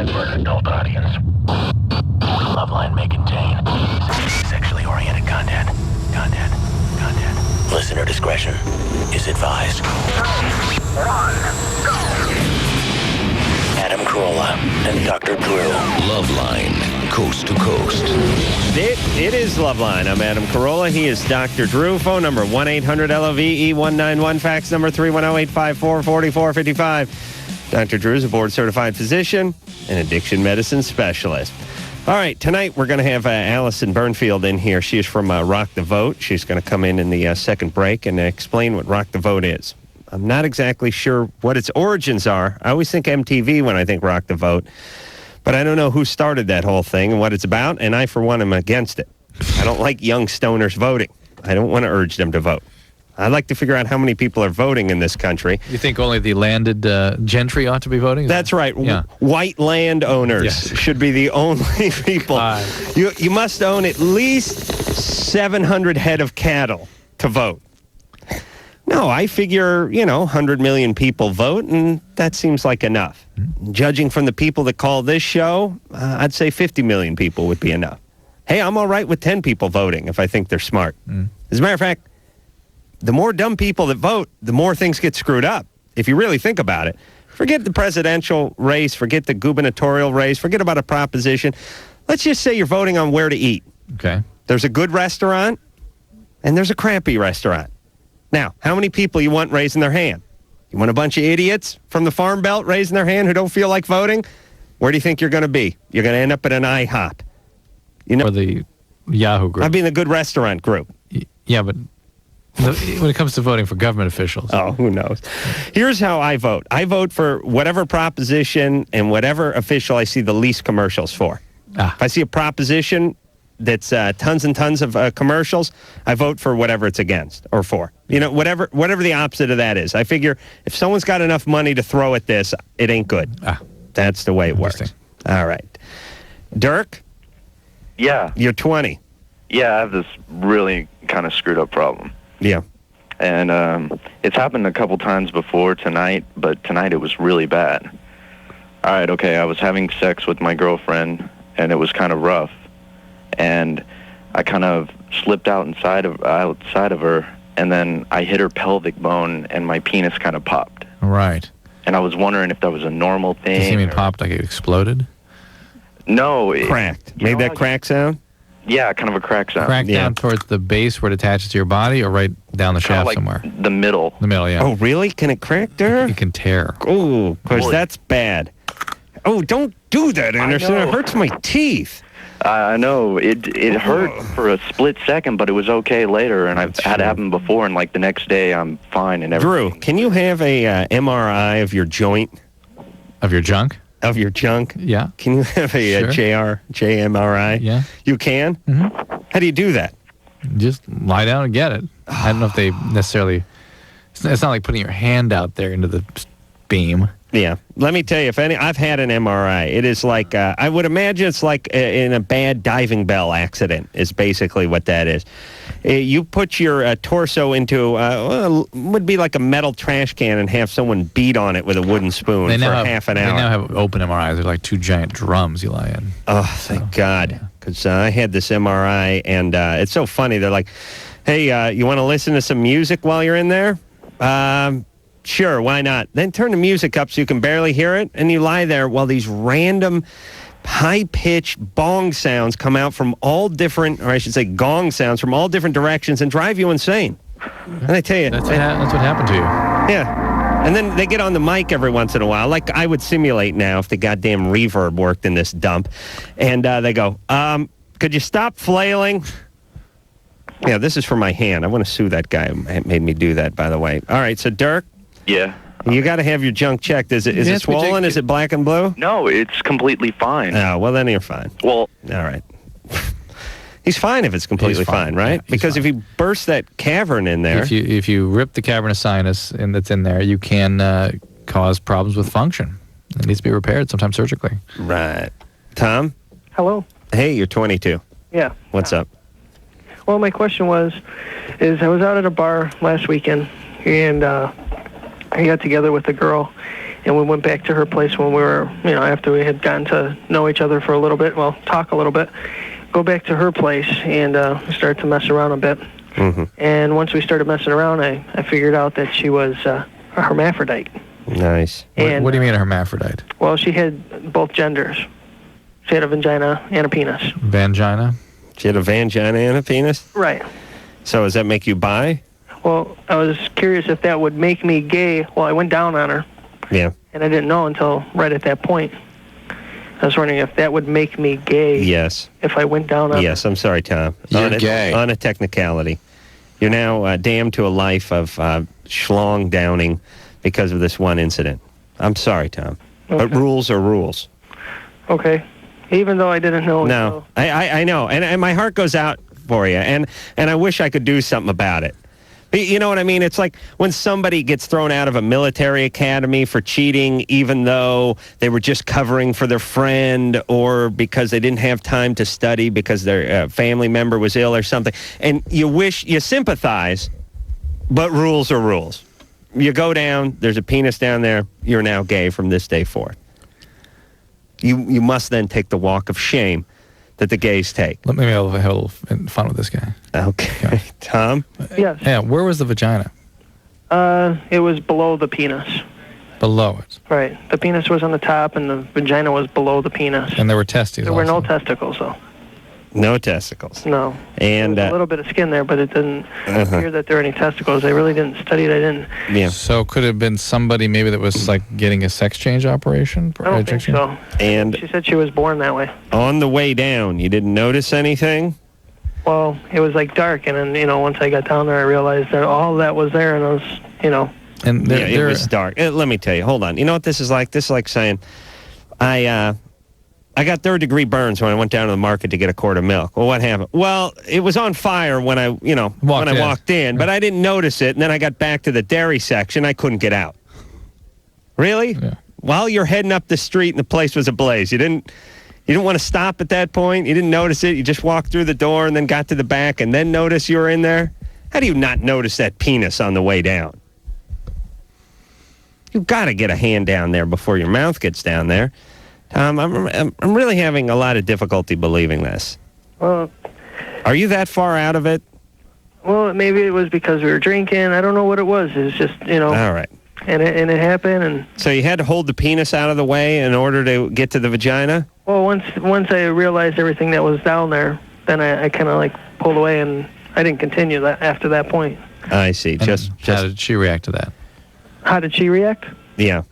designed for an adult audience. LoveLine may contain sexually oriented content. Listener discretion is advised. 1, go! Adam Carolla and Dr. Drew. LoveLine, coast to coast. It is LoveLine. I'm Adam Carolla. He is Dr. Drew. Phone number 1-800-LOVE-191. Fax number 310-854-4455. Dr. Drew is a board-certified physician and addiction medicine specialist. All right, tonight we're going to have Alison Byrne Fields in here. She is from Rock the Vote. She's going to come in the second break and explain what Rock the Vote is. I'm not exactly sure what its origins are. I always think MTV when I think Rock the Vote, but I don't know who started that whole thing and what it's about, and I, for one, am against it. I don't like young stoners voting. I don't want to urge them to vote. I'd like to figure out how many people are voting in this country. You think only the landed gentry ought to be be voting? That's right. Yeah. White landowners should be the only people. You must own at least 700 head of cattle to vote. No, I figure, 100 million people vote, and that seems like enough. Judging from the people that call this show, I'd say 50 million people would be enough. Hey, I'm all right with 10 people voting if I think they're smart. As a matter of fact, the more dumb people that vote, the more things get screwed up. If you really think about it. Forget the presidential race, forget the gubernatorial race, forget about a proposition. Let's just say you're voting on where to eat. Okay. There's a good restaurant, and there's a crappy restaurant. Now, how many people you want raising their hand? You want a bunch of idiots from the Farm Belt raising their hand who don't feel like voting? Where do you think you're going to be? You're going to end up at an IHOP. Or the Yahoo group. I'd be in the good restaurant group. Yeah, but when it comes to voting for government officials. Oh, who knows? Here's how I vote. I vote for whatever proposition and whatever official I see the least commercials for. If I see a proposition that's tons and tons of commercials, I vote for whatever it's against or for. Whatever the opposite of that is. I figure if someone's got enough money to throw at this, it ain't good. That's the way it works. All right. Dirk? Yeah. You're 20. Yeah, I have this really kind of screwed up problem. Yeah. And it's happened a couple times before tonight, but tonight it was really bad. All right, okay, I was having sex with my girlfriend, and it was kind of rough. And I kind of slipped outside of her, and then I hit her pelvic bone, and my penis kind of popped. Right. And I was wondering if that was a normal thing. Does it mean popped like it exploded? No. Cracked. Made that crack sound? Yeah, kind of a crack sound. Crack down towards the base where it attaches to your body, or right down the shaft somewhere? The middle. The middle, yeah. Oh, really? Can it crack there? It can tear. Oh, because that's bad. Oh, don't do that, Anderson. It hurts my teeth. I know. It hurt for a split second, but it was okay later, and I've had it happen before, and the next day I'm fine and everything. Drew, can you have a MRI of your joint? Of your junk? Of your junk? Yeah. Can you have a JMRI? Yeah. You can? Mm-hmm. How do you do that? Just lie down and get it. I don't know if they necessarily... It's not like putting your hand out there into the beam. Yeah. Let me tell you, I've had an MRI. It is like, I would imagine it's like in a bad diving bell accident is basically what that is. You put your torso into, would be like a metal trash can and have someone beat on it with a wooden spoon for half an hour. They now have open MRIs. They're like two giant drums you lie in. Oh, thank God. Because I had this MRI, and it's so funny. They're like, hey, you want to listen to some music while you're in there? Sure, why not? Then turn the music up so you can barely hear it, and you lie there while these random high-pitched bong sounds come out from all different, or I should say gong sounds from all different directions and drive you insane. And I tell you... That's what happened to you. Yeah. And then they get on the mic every once in a while, like I would simulate now if the goddamn reverb worked in this dump. And they go, could you stop flailing? Yeah, this is for my hand. I want to sue that guy who made me do that, by the way. All right, so Dirk? Yeah. You got to have your junk checked. Is it swollen? Is it black and blue? No, it's completely fine. Oh, well, then you're fine. Well... All right. He's fine if it's completely fine, right? Yeah, because if you burst that cavern in there... If you rip the cavernous sinus that's in there, you can cause problems with function. It needs to be repaired, sometimes surgically. Right. Tom? Hello. Hey, you're 22. Yeah. What's up? Well, my question is I was out at a bar last weekend, and I got together with a girl, and we went back to her place when we were, after we had gotten to know each other for a little bit, talk a little bit, go back to her place and start to mess around a bit. Mm-hmm. And once we started messing around, I figured out that she was a hermaphrodite. Nice. And, what do you mean a hermaphrodite? Well, she had both genders. She had a vagina and a penis. Vangina? She had a vagina and a penis? Right. So does that make you bi? Well, I was curious if that would make me gay. Well, I went down on her. Yeah. And I didn't know until right at that point. I was wondering if that would make me gay. Yes. If I went down on her. Yes, I'm sorry, Tom. You're gay. On a technicality. You're now damned to a life of schlong downing because of this one incident. I'm sorry, Tom. Okay. But rules are rules. Okay. Even though I didn't know. No, I know. And my heart goes out for you. And I wish I could do something about it. You know what I mean? It's like when somebody gets thrown out of a military academy for cheating, even though they were just covering for their friend or because they didn't have time to study because their family member was ill or something. And you sympathize, but rules are rules. You go down, there's a penis down there, you're now gay from this day forth. You must then take the walk of shame that the gays take. Let me have a little fun with this guy. Okay. Tom? Yes. Yeah, where was the vagina? It was below the penis. Below it. Right. The penis was on the top, and the vagina was below the penis. And there were testes. There were no also. testicles, though. No testicles. No. And there was a little bit of skin there, but it didn't appear that there were any testicles. I really didn't study it. I didn't. Yeah. So could it have been somebody maybe that was like getting a sex change operation? I don't think so. And she said she was born that way. On the way down, you didn't notice anything? Well, it was like dark, and then, once I got down there, I realized that all that was there, and I was, And it was dark. Let me tell you. Hold on. You know what this is like? This is like saying, I got third-degree burns when I went down to the market to get a quart of milk. Well, what happened? Well, it was on fire when I walked in, but I didn't notice it, and then I got back to the dairy section. I couldn't get out. Really? Yeah. While you're heading up the street and the place was ablaze, you didn't want to stop at that point? You didn't notice it? You just walked through the door and then got to the back and then notice you were in there? How do you not notice that penis on the way down? You've got to get a hand down there before your mouth gets down there. I'm really having a lot of difficulty believing this. Well, are you that far out of it? Well, maybe it was because we were drinking. I don't know what it was. It was just, All right. And it happened. And so you had to hold the penis out of the way in order to get to the vagina? Well, once I realized everything that was down there, then I kind of pulled away, and I didn't continue that after that point. I see. Just how did she react to that? How did she react? Yeah.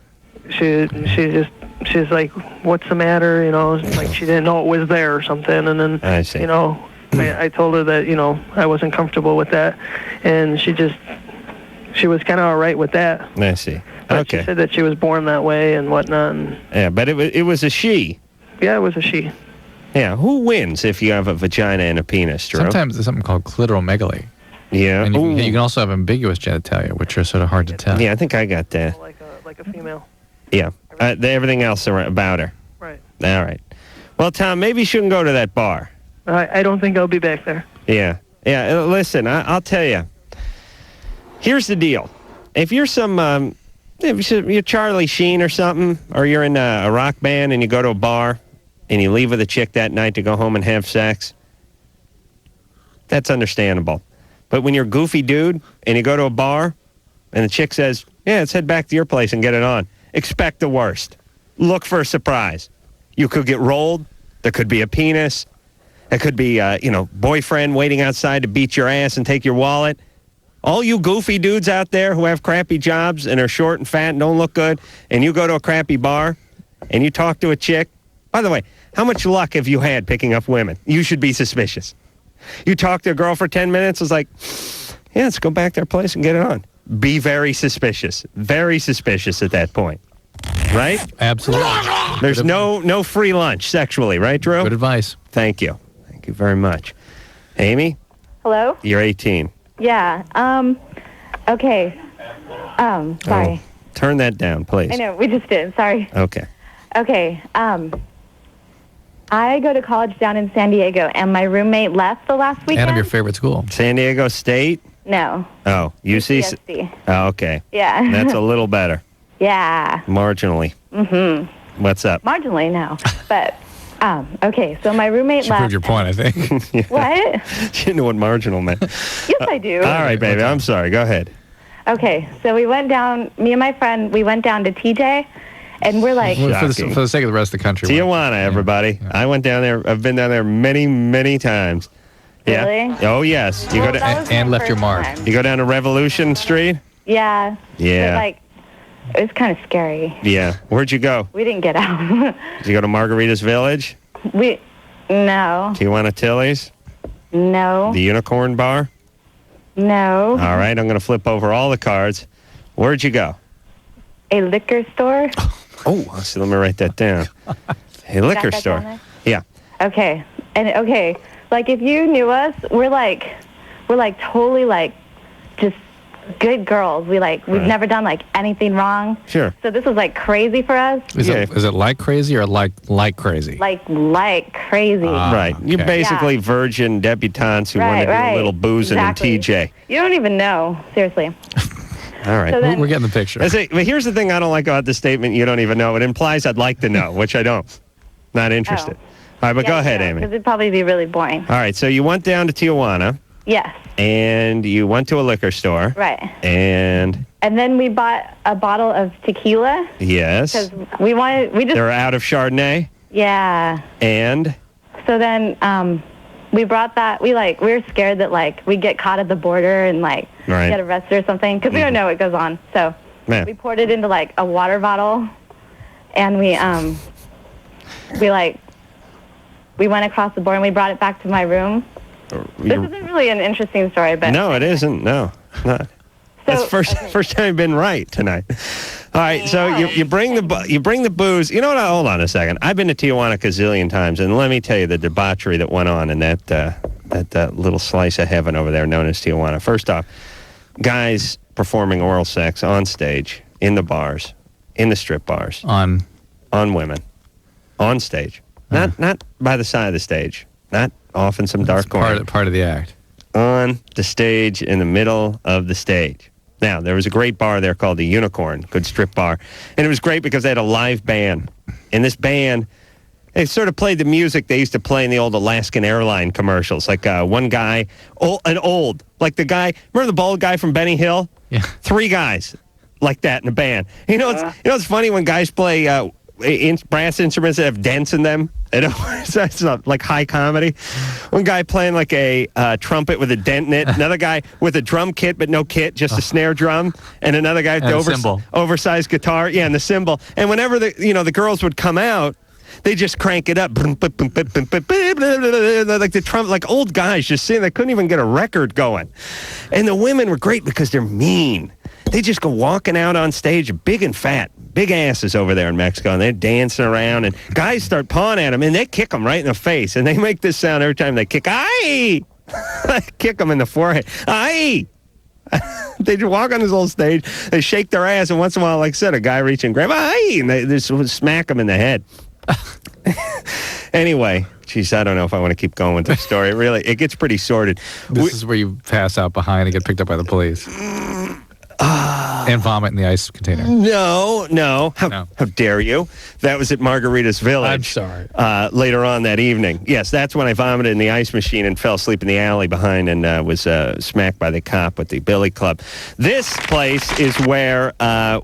She's like, what's the matter? Like she didn't know it was there or something. And then, I see. I told her that, I wasn't comfortable with that. And she was kind of all right with that. I see. But Okay. she said that she was born that way and whatnot. And Yeah, but it was a she. yeah, it was a she. Yeah. Who wins if you have a vagina and a penis, Drew? Sometimes there's something called clitoromegaly. Yeah. And you can also have ambiguous genitalia, which are sort of hard to tell. Yeah, I think I got that. Like a female. Yeah. Everything else about her. Right. All right. Well, Tom, maybe you shouldn't go to that bar. I don't think I'll be back there. Yeah. Yeah. Listen, I'll tell you. Here's the deal. If you're you're Charlie Sheen or something, or you're in a rock band and you go to a bar and you leave with a chick that night to go home and have sex, that's understandable. But when you're a goofy dude and you go to a bar and the chick says, yeah, let's head back to your place and get it on, expect the worst. Look for a surprise. You could get rolled. There could be a penis. There could be, boyfriend waiting outside to beat your ass and take your wallet. All you goofy dudes out there who have crappy jobs and are short and fat and don't look good, and you go to a crappy bar and you talk to a chick. By the way, how much luck have you had picking up women? You should be suspicious. You talk to a girl for 10 minutes, it's like, yeah, let's go back to their place and get it on. Be very suspicious. Very suspicious at that point. Right? Absolutely. There's no free lunch sexually, right, Drew? Good advice. Thank you. Thank you very much. Amy? Hello? You're 18. Yeah. Okay. Sorry. Oh, turn that down, please. I know, we just did. Sorry. Okay. Okay. I go to college down in San Diego, and my roommate left the last weekend. And of your favorite school. San Diego State? No. Oh, UC? UCSD. Oh, okay. Yeah. That's a little better. Yeah. Marginally. Mm-hmm. What's up? Marginally, no. But, okay, so my roommate She left. proved your point, I think. What? She didn't know what marginal meant. Yes, I do. All right, baby. I'm sorry. Go ahead. Okay, so we went down, me and my friend, we went down to TJ, and we're like, Well, for Shocking. the sake of the rest of the country. Tijuana, everybody. I went down there. I've been down there many, many times. Yeah. Really? Oh, yes. You Well, go that to was and my left your first mark. time. you go down to Revolution Street. Yeah. Yeah. But, like, it was kind of scary. Yeah. Where'd you go? We didn't get out. Did you go to Margarita's Village? No. Tijuana Tilly's? No. The Unicorn Bar? No. All right. I'm going to flip over all the cards. Where'd you go? A liquor store. Oh, so let me write that down. A liquor that store. down there? Yeah. Okay. And okay, like if you knew us, we're like totally like just good girls. We've Right. never done like anything wrong. Sure. So this was like crazy for us. Is it like crazy or like crazy? Like crazy. Right. You're okay. basically virgin debutantes who want to do a little boozing exactly. in TJ. You don't even know. Seriously. All right. So then, We're getting the picture. But here's the thing I don't like about the statement, you don't even know. It implies I'd like to know, which I don't. Not interested. All right, but go ahead, Amy. Because it'd probably be really boring. All right, so you went down to Tijuana, Yes. and you went to a liquor store. Right. And, And then we bought a bottle of tequila yes, because we just, they're out of Chardonnay. yeah. And, So then we brought that. We were scared that we'd get caught at the border and Right. get arrested or something because we don't know what goes on. So man, we poured it into a water bottle, and we went across the border and we brought it back to my room. This isn't really an interesting story, but no, it isn't. No, not. That's So, first time you've been right tonight. All right, so you bring the booze. You know what? Hold on a second. I've been to Tijuana a gazillion times, and let me tell you the debauchery that went on in that little slice of heaven over there known as Tijuana. First off, guys performing oral sex on stage, in the bars, in the strip bars, On women, on stage, not by the side of the stage, not off in some dark corner, part of the act. on the stage in the middle of the stage. Now, there was a great bar there called the Unicorn, good strip bar. And it was great because they had a live band. And this band, they sort of played the music they used to play in the old Alaskan airline commercials. Like one guy, like the guy, remember the bald guy from Benny Hill? Yeah. 3 guys like that in a band. It's funny when guys play brass instruments that have dents in them. It's not like high comedy. One guy playing like a trumpet with a dent in it. Another guy with a drum kit but no kit, just a snare drum. And another guy with the oversized guitar. Yeah, and the cymbal. And whenever the girls would come out, they just crank it up. Like the trumpet, like old guys just sitting. They couldn't even get a record going. And the women were great because they're mean. They just go walking out on stage, big and fat, big asses over there in Mexico, and they're dancing around, and guys start pawing at them, and they kick them right in the face, and they make this sound every time they kick. Aye! Kick them in the forehead. Aye! They just walk on this old stage, they shake their ass, and once in a while, like I said, a guy reach and grab, aye! And they just smack them in the head. Anyway, geez, I don't know if I want to keep going with the story. It gets pretty sordid. This is where you pass out behind and get picked up by the police. And vomit in the ice container. No. How dare you? That was at Margarita's Village. I'm sorry. Later on that evening. Yes, that's when I vomited in the ice machine and fell asleep in the alley behind and was smacked by the cop with the billy club. This place is where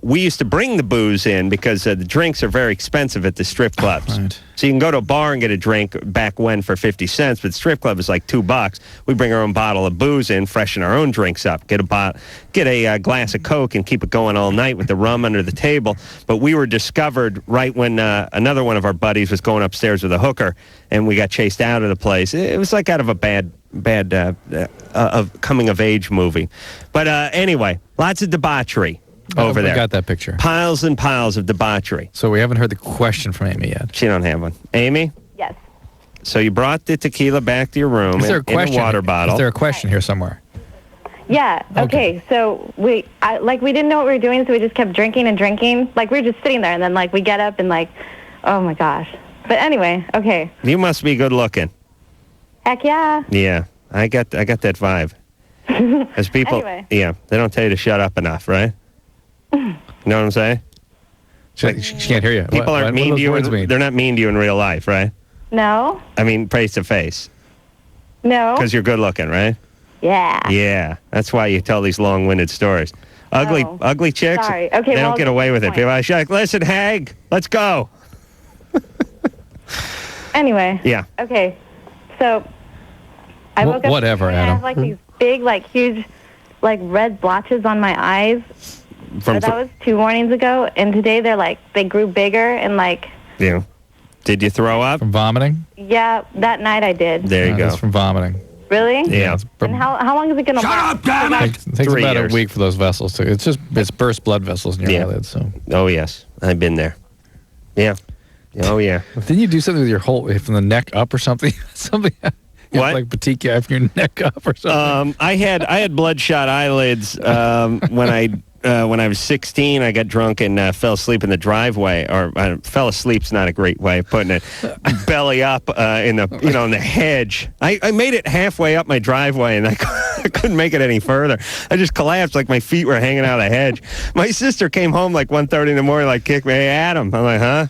we used to bring the booze in because the drinks are very expensive at the strip clubs. Right. So you can go to a bar and get a drink back when for 50 cents, but the strip club is like $2. We bring our own bottle of booze in, freshen our own drinks up, get a glass of Coke and keep it going all night with the rum under the table. But we were discovered right when another one of our buddies was going upstairs with a hooker, and we got chased out of the place. It was like out of a bad coming-of-age movie. But anyway, lots of debauchery over there. I got that picture. Piles and piles of debauchery. So we haven't heard the question from Amy yet. She don't have one. Amy? Yes. So you brought the tequila back to your room in a water bottle. Is there a question here somewhere? Yeah. Okay. So we didn't know what we were doing, so we just kept drinking and drinking. Like we were just sitting there, and then we get up and oh my gosh. But anyway, okay. You must be good looking. Heck yeah. Yeah, I got that vibe. As people, Anyway. yeah, they don't tell you to shut up enough, right? You know what I'm saying? She can't hear you. People aren't mean to you. Words mean? They're not mean to you in real life, right? No. I mean, face to face. No. Because you're good looking, right? Yeah. Yeah. That's why you tell these long-winded stories. Ugly chicks, Sorry. Okay, they don't get away with it. People are like, listen, Hag, let's go. Anyway. Yeah. Okay. So I woke up. Whatever, and Adam. I have like these big, like huge, like red blotches on my eyes. That was 2 mornings ago, and today they grew bigger and like. Yeah. Did you throw up? From vomiting? Yeah, that night I did. There you go. That's from vomiting. Really? Yeah. And how long is it gonna last? up, damn it! It takes 3 about years. a week for those vessels to. It's burst blood vessels in your eyelids. So. Oh yes, I've been there. Yeah. Oh yeah. Didn't you do something with your whole from the neck up or something? Something. What? Like petechiae from your neck up or something. I had bloodshot eyelids when I was 16. I got drunk and fell asleep in the driveway. Or fell asleep's not a great way of putting it. Belly up in the hedge. I made it halfway up my driveway and I couldn't make it any further. I just collapsed like my feet were hanging out of the hedge. My sister came home like 1:30 in the morning, like kicked me. Hey, Adam. I'm like, huh?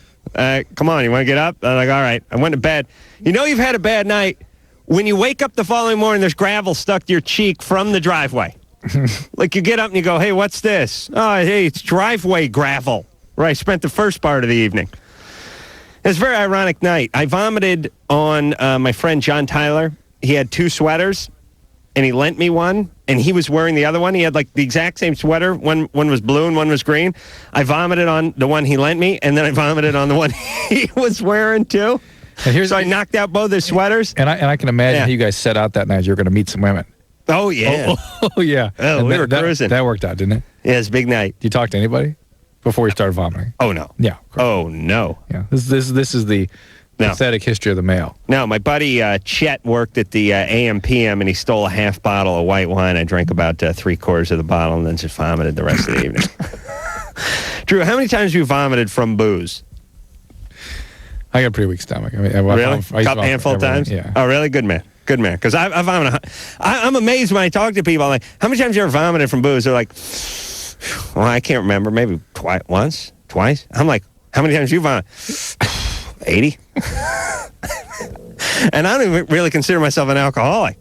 Come on, you want to get up? I'm like, all right. I went to bed. You know you've had a bad night when you wake up the following morning. There's gravel stuck to your cheek from the driveway. Like you get up and you go, hey, what's this? Oh, hey, it's driveway gravel where I spent the first part of the evening. It's a very ironic night. I vomited on my friend John Tyler. He had 2 sweaters, and he lent me one, and he was wearing the other one. He had like the exact same sweater. One was blue and one was green. I vomited on the one he lent me, and then I vomited on the one he was wearing too. So I knocked out both his sweaters. And I can imagine how you guys set out that night. You're going to meet some women. Oh, yeah. Oh yeah. Oh, we were cruising. That worked out, didn't it? Yeah, it's a big night. Did you talk to anybody before you started vomiting? Oh, no. Yeah. Oh, no. Yeah. This is the pathetic history of the male. No, my buddy Chet worked at the AM/PM, and he stole a half bottle of white wine. I drank about 3/4 of the bottle and then just vomited the rest of the evening. Drew, how many times have you vomited from booze? I got a pretty weak stomach. I mean, really? Handful of times? Yeah. Oh, really? Good man. Good man. Because I vomit. I'm amazed when I talk to people. I'm like, how many times you ever vomited from booze? They're like, well, I can't remember. Maybe once, twice. I'm like, how many times you vomit? 80. And I don't even really consider myself an alcoholic.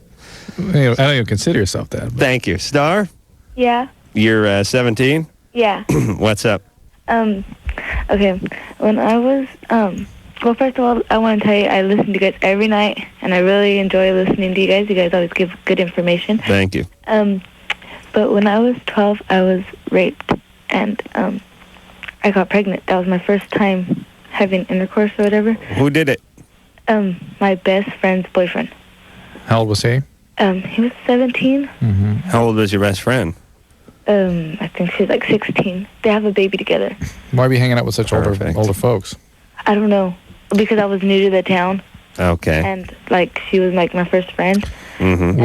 I don't even consider yourself that. But. Thank you. Star? Yeah. You're 17? Yeah. What's up? Okay. When I was, well, first of all, I want to tell you I listen to you guys every night, and I really enjoy listening to you guys. You guys always give good information. Thank you. But when I was 12, I was raped, and I got pregnant. That was my first time having intercourse or whatever. Who did it? My best friend's boyfriend. How old was he? He was 17. Mm-hmm. How old was your best friend? I think she was like 16. They have a baby together. Why were you hanging out with such older folks? I don't know. Because I was new to the town. Okay. And, like, she was, like, my first friend. Mm-hmm.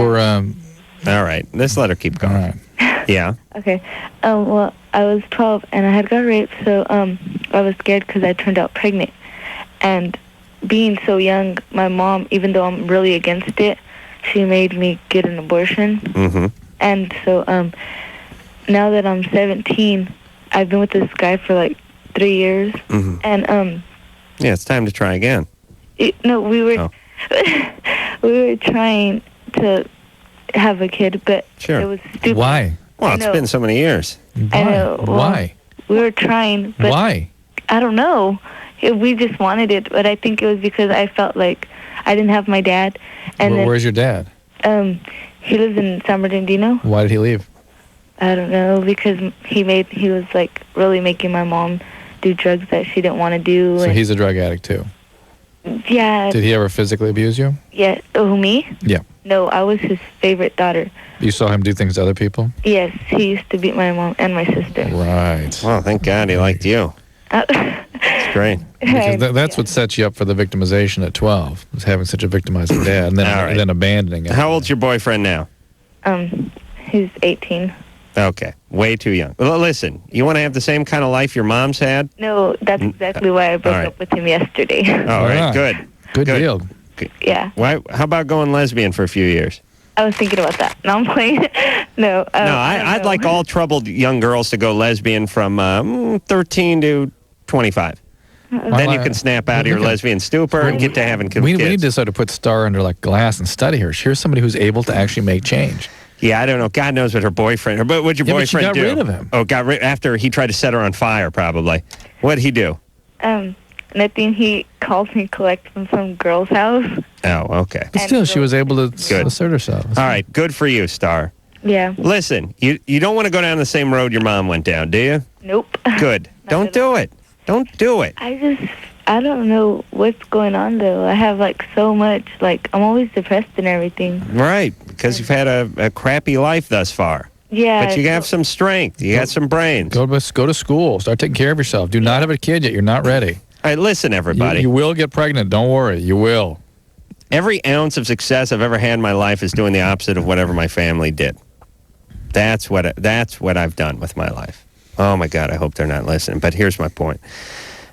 All right. Let's let her keep going. All right. Yeah. Okay. Well, I was 12, and I had got raped, so I was scared because I turned out pregnant. And being so young, my mom, even though I'm really against it, she made me get an abortion. Mm-hmm. And so now that I'm 17, I've been with this guy for, like, 3 years. Mm-hmm. And yeah, it's time to try again. No, we were we were trying to have a kid, but sure. It was stupid. Why? Well, it's been so many years. Why? I know. Well, Why? We were trying, but why? I don't know. We just wanted it, but I think it was because I felt like I didn't have my dad. And then, where's your dad? He lives in San Bernardino. Why did he leave? I don't know, because he was like really making my mom do drugs that she didn't want to do. So he's a drug addict too. Yeah. Did he ever physically abuse you? Yeah. Oh, me? Yeah. No, I was his favorite daughter. You saw him do things to other people? Yes, he used to beat my mom and my sister. Right. Well, thank God he liked you. It's great. Because that's what sets you up for the victimization at 12, is having such a victimizing dad and then abandoning it. How old's your boyfriend now? He's 18. Okay, way too young. Well, listen, you want to have the same kind of life your mom's had? No, that's exactly why I broke up with him yesterday. All right, good. Good deal. Yeah. Why? How about going lesbian for a few years? I was thinking about that. No, I'm playing. No. I'd like all troubled young girls to go lesbian from 13 to 25. Then you can snap out of your lesbian stupor and get to having kids. We need to sort of put Star under like glass and study her. Here's somebody who's able to actually make change. Yeah, I don't know. God knows what her boyfriend. But what'd your boyfriend but she do? got rid of him. Oh, after he tried to set her on fire, probably. What'd he do? Nothing. He called me, collect from some girl's house. Oh, okay. But still, she was able to assert herself. All right, good for you, Star. Yeah. Listen, you don't want to go down the same road your mom went down, do you? Nope. Good. Don't do it. Don't do it. I don't know what's going on, though. I have, like, so much. Like, I'm always depressed and everything. Right, because you've had a crappy life thus far. Yeah. But you have some strength. You got some brains. Go to school. Start taking care of yourself. Do not have a kid yet. You're not ready. All right, listen, everybody. You will get pregnant. Don't worry. You will. Every ounce of success I've ever had in my life is doing the opposite of whatever my family did. That's what I've done with my life. Oh, my God, I hope they're not listening. But here's my point.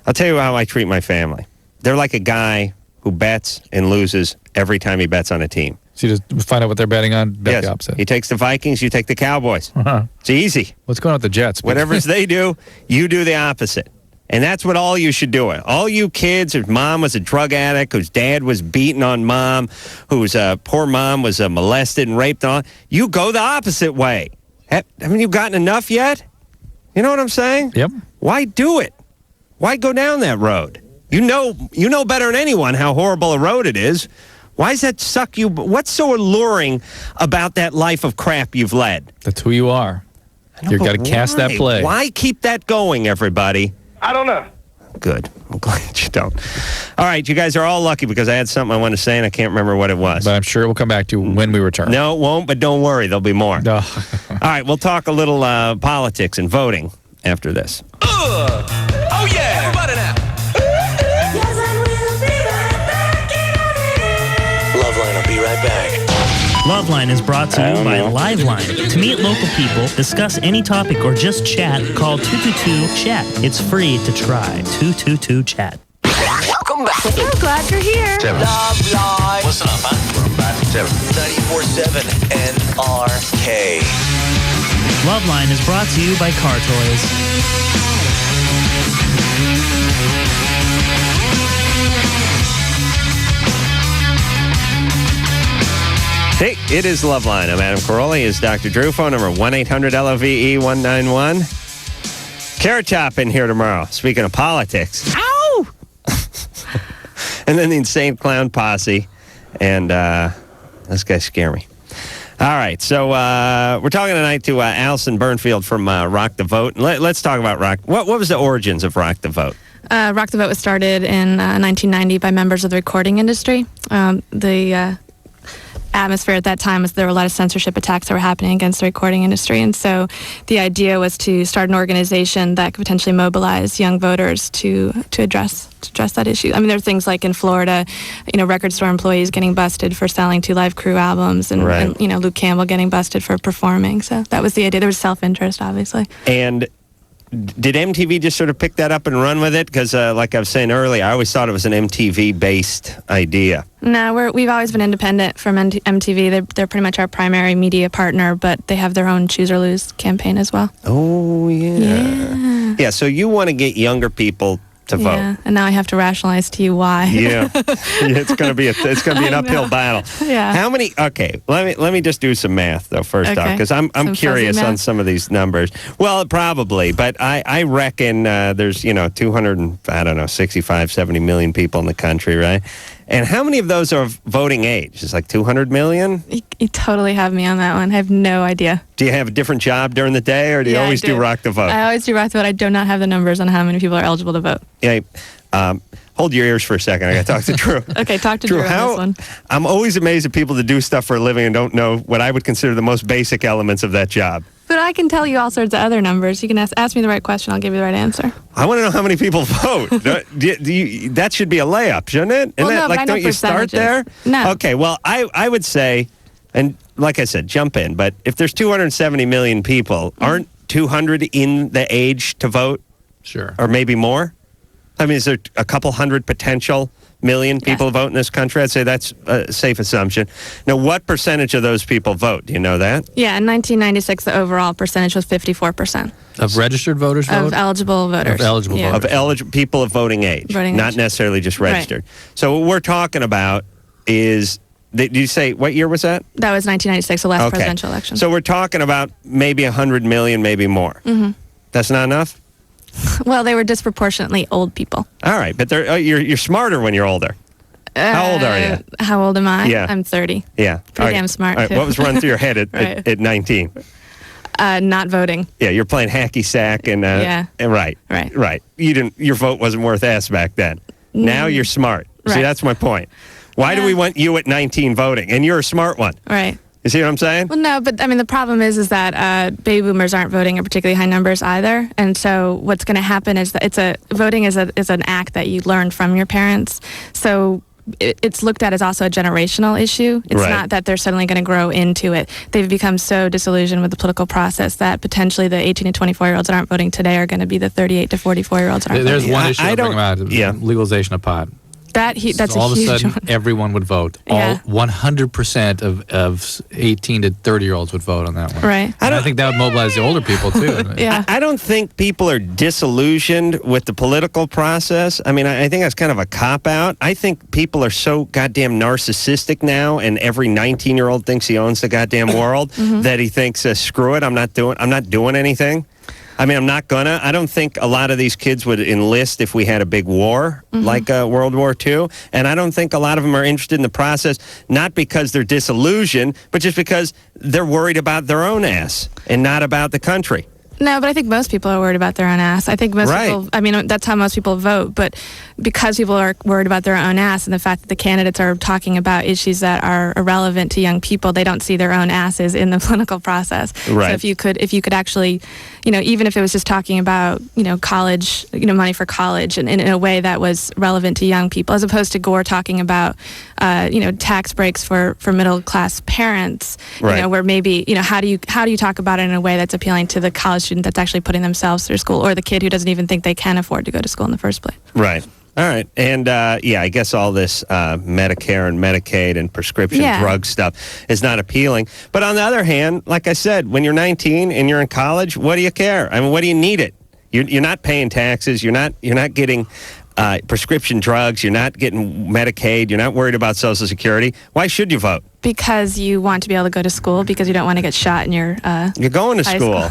I'll tell you how I treat my family. They're like a guy who bets and loses every time he bets on a team. So you just find out what they're betting on, bet Yes. the opposite. He takes the Vikings, you take the Cowboys. Uh-huh. It's easy. What's going on with the Jets? Whatever they do, you do the opposite. And that's what all you should do. All you kids whose mom was a drug addict, whose dad was beating on mom, whose poor mom was molested and raped on, you go the opposite way. Haven't you gotten enough yet? You know what I'm saying? Yep. Why do it? Why go down that road? You know better than anyone how horrible a road it is. Why does that suck you? What's so alluring about that life of crap you've led? That's who you are. You've got to cast that play. Why keep that going, everybody? I don't know. Good. I'm glad you don't. All right, you guys are all lucky because I had something I wanted to say and I can't remember what it was. But I'm sure we'll come back to when we return. No, it won't, but don't worry. There'll be more. No. All right, we'll talk a little politics and voting after this. Oh yeah! Everybody now! LoveLine will be right back. LoveLine is brought to you by LiveLine. To meet local people, discuss any topic, or just chat, call 222-CHAT. It's free to try. 222-CHAT. Welcome back. So glad you're here. LoveLine. Listen up, huh? We're back at 94.7 NRK. LoveLine is brought to you by Car Toys. Hey, it is Loveline. I'm Adam Caroli. Is Dr. Drew. Phone number 1-800-LOVE-191. Carrot Top in here tomorrow. Speaking of politics. Ow! And then the Insane Clown Posse. And this guy scare me. All right, so we're talking tonight to Alison Byrne Fields from Rock the Vote. Let's talk about Rock. What was the origins of Rock the Vote? Rock the Vote was started in 1990 by members of the recording industry. The atmosphere at that time was there were a lot of censorship attacks that were happening against the recording industry, and so the idea was to start an organization that could potentially mobilize young voters to address that issue. I mean, there are things like in Florida, record store employees getting busted for selling 2 Live Crew albums, and, right. and Luke Campbell getting busted for performing. So that was the idea. There was self-interest, obviously. And did MTV just sort of pick that up and run with it? Because like I was saying earlier, I always thought it was an MTV-based idea. No, we've always been independent from MTV. They're pretty much our primary media partner, but they have their own Choose or Lose campaign as well. Oh, yeah. Yeah, so you want to get younger people to vote. Yeah, and now I have to rationalize to you why. Yeah, it's going to be an uphill battle. Yeah. How many? Okay, let me just do some math though first off, because I'm curious on some of these numbers. Well, probably, but I reckon there's 65, 70 million people in the country, right? And how many of those are of voting age? It's like 200 million? You totally have me on that one. I have no idea. Do you have a different job during the day, or do you always do Rock the Vote? I always do Rock the Vote. I do not have the numbers on how many people are eligible to vote. Yeah. Hold your ears for a second. I got to talk to Drew. Okay, talk to Drew on this one. I'm always amazed at people that do stuff for a living and don't know what I would consider the most basic elements of that job. But I can tell you all sorts of other numbers. You can ask me the right question. I'll give you the right answer. I want to know how many people vote. That should be a layup, shouldn't it? Well, no, but I know don't you start there? No. Okay, well, I would say, and like I said, jump in, but if there's 270 million people, aren't 200 in the age to vote? Sure. Or maybe more? I mean, is there a couple hundred potential million people vote in this country. I'd say that's a safe assumption. Now, what percentage of those people vote? Do you know that? Yeah, in 1996, the overall percentage was 54%. Of registered voters vote? Of eligible voters. Of eligible voters. Of people of voting age. Not necessarily just registered. Right. So what we're talking about is, did you say, what year was that? That was 1996, the last presidential election. So we're talking about maybe 100 million, maybe more. Mm-hmm. That's not enough? Well, they were disproportionately old people. All right, but you're smarter when you're older. How old are you? How old am I? Yeah. I'm 30. Yeah. Pretty damn smart, All right. too. What was running through your head at 19? Not voting. Yeah, you're playing hacky sack and right. Your vote wasn't worth ass back then. Now you're smart. Right. See, that's my point. Why do we want you at 19 voting? And you're a smart one. Right. You see what I'm saying? Well, no, but I mean, the problem is that baby boomers aren't voting in particularly high numbers either. And so what's going to happen is that voting is an act that you learn from your parents. So it's looked at as also a generational issue. It's not that they're suddenly going to grow into it. They've become so disillusioned with the political process that potentially the 18 to 24-year-olds that aren't voting today are going to be the 38 to 44-year-olds that aren't There's voting. one issue I'll bring about, legalization of pot. That's all a huge of a sudden, one. everyone would vote. Yeah. All 100% of 18 to 30-year-olds would vote on that one. Right. And I think that would mobilize the older people, too. Yeah. I don't think people are disillusioned with the political process. I mean, I think that's kind of a cop-out. I think people are so goddamn narcissistic now, and every 19-year-old thinks he owns the goddamn world, that he thinks, screw it, I'm not doing anything. I mean, I don't think a lot of these kids would enlist if we had a big war like World War II. And I don't think a lot of them are interested in the process, not because they're disillusioned, but just because they're worried about their own ass and not about the country. No, but I think most people are worried about their own ass. I think most people, I mean, that's how most people vote. But because people are worried about their own ass and the fact that the candidates are talking about issues that are irrelevant to young people, they don't see their own asses in the political process. Right. So if you could actually, even if it was just talking about, college, money for college and in a way that was relevant to young people, as opposed to Gore talking about, tax breaks for middle class parents, where maybe, how do you talk about it in a way that's appealing to the college student that's actually putting themselves through school, or the kid who doesn't even think they can afford to go to school in the first place. Right. All right. And, I guess all this Medicare and Medicaid and prescription drug stuff is not appealing. But on the other hand, like I said, when you're 19 and you're in college, what do you care? I mean, what do you need it? You're not paying taxes. You're not getting prescription drugs. You're not getting Medicaid. You're not worried about Social Security. Why should you vote? Because you want to be able to go to school, because you don't want to get shot in your You're going to school.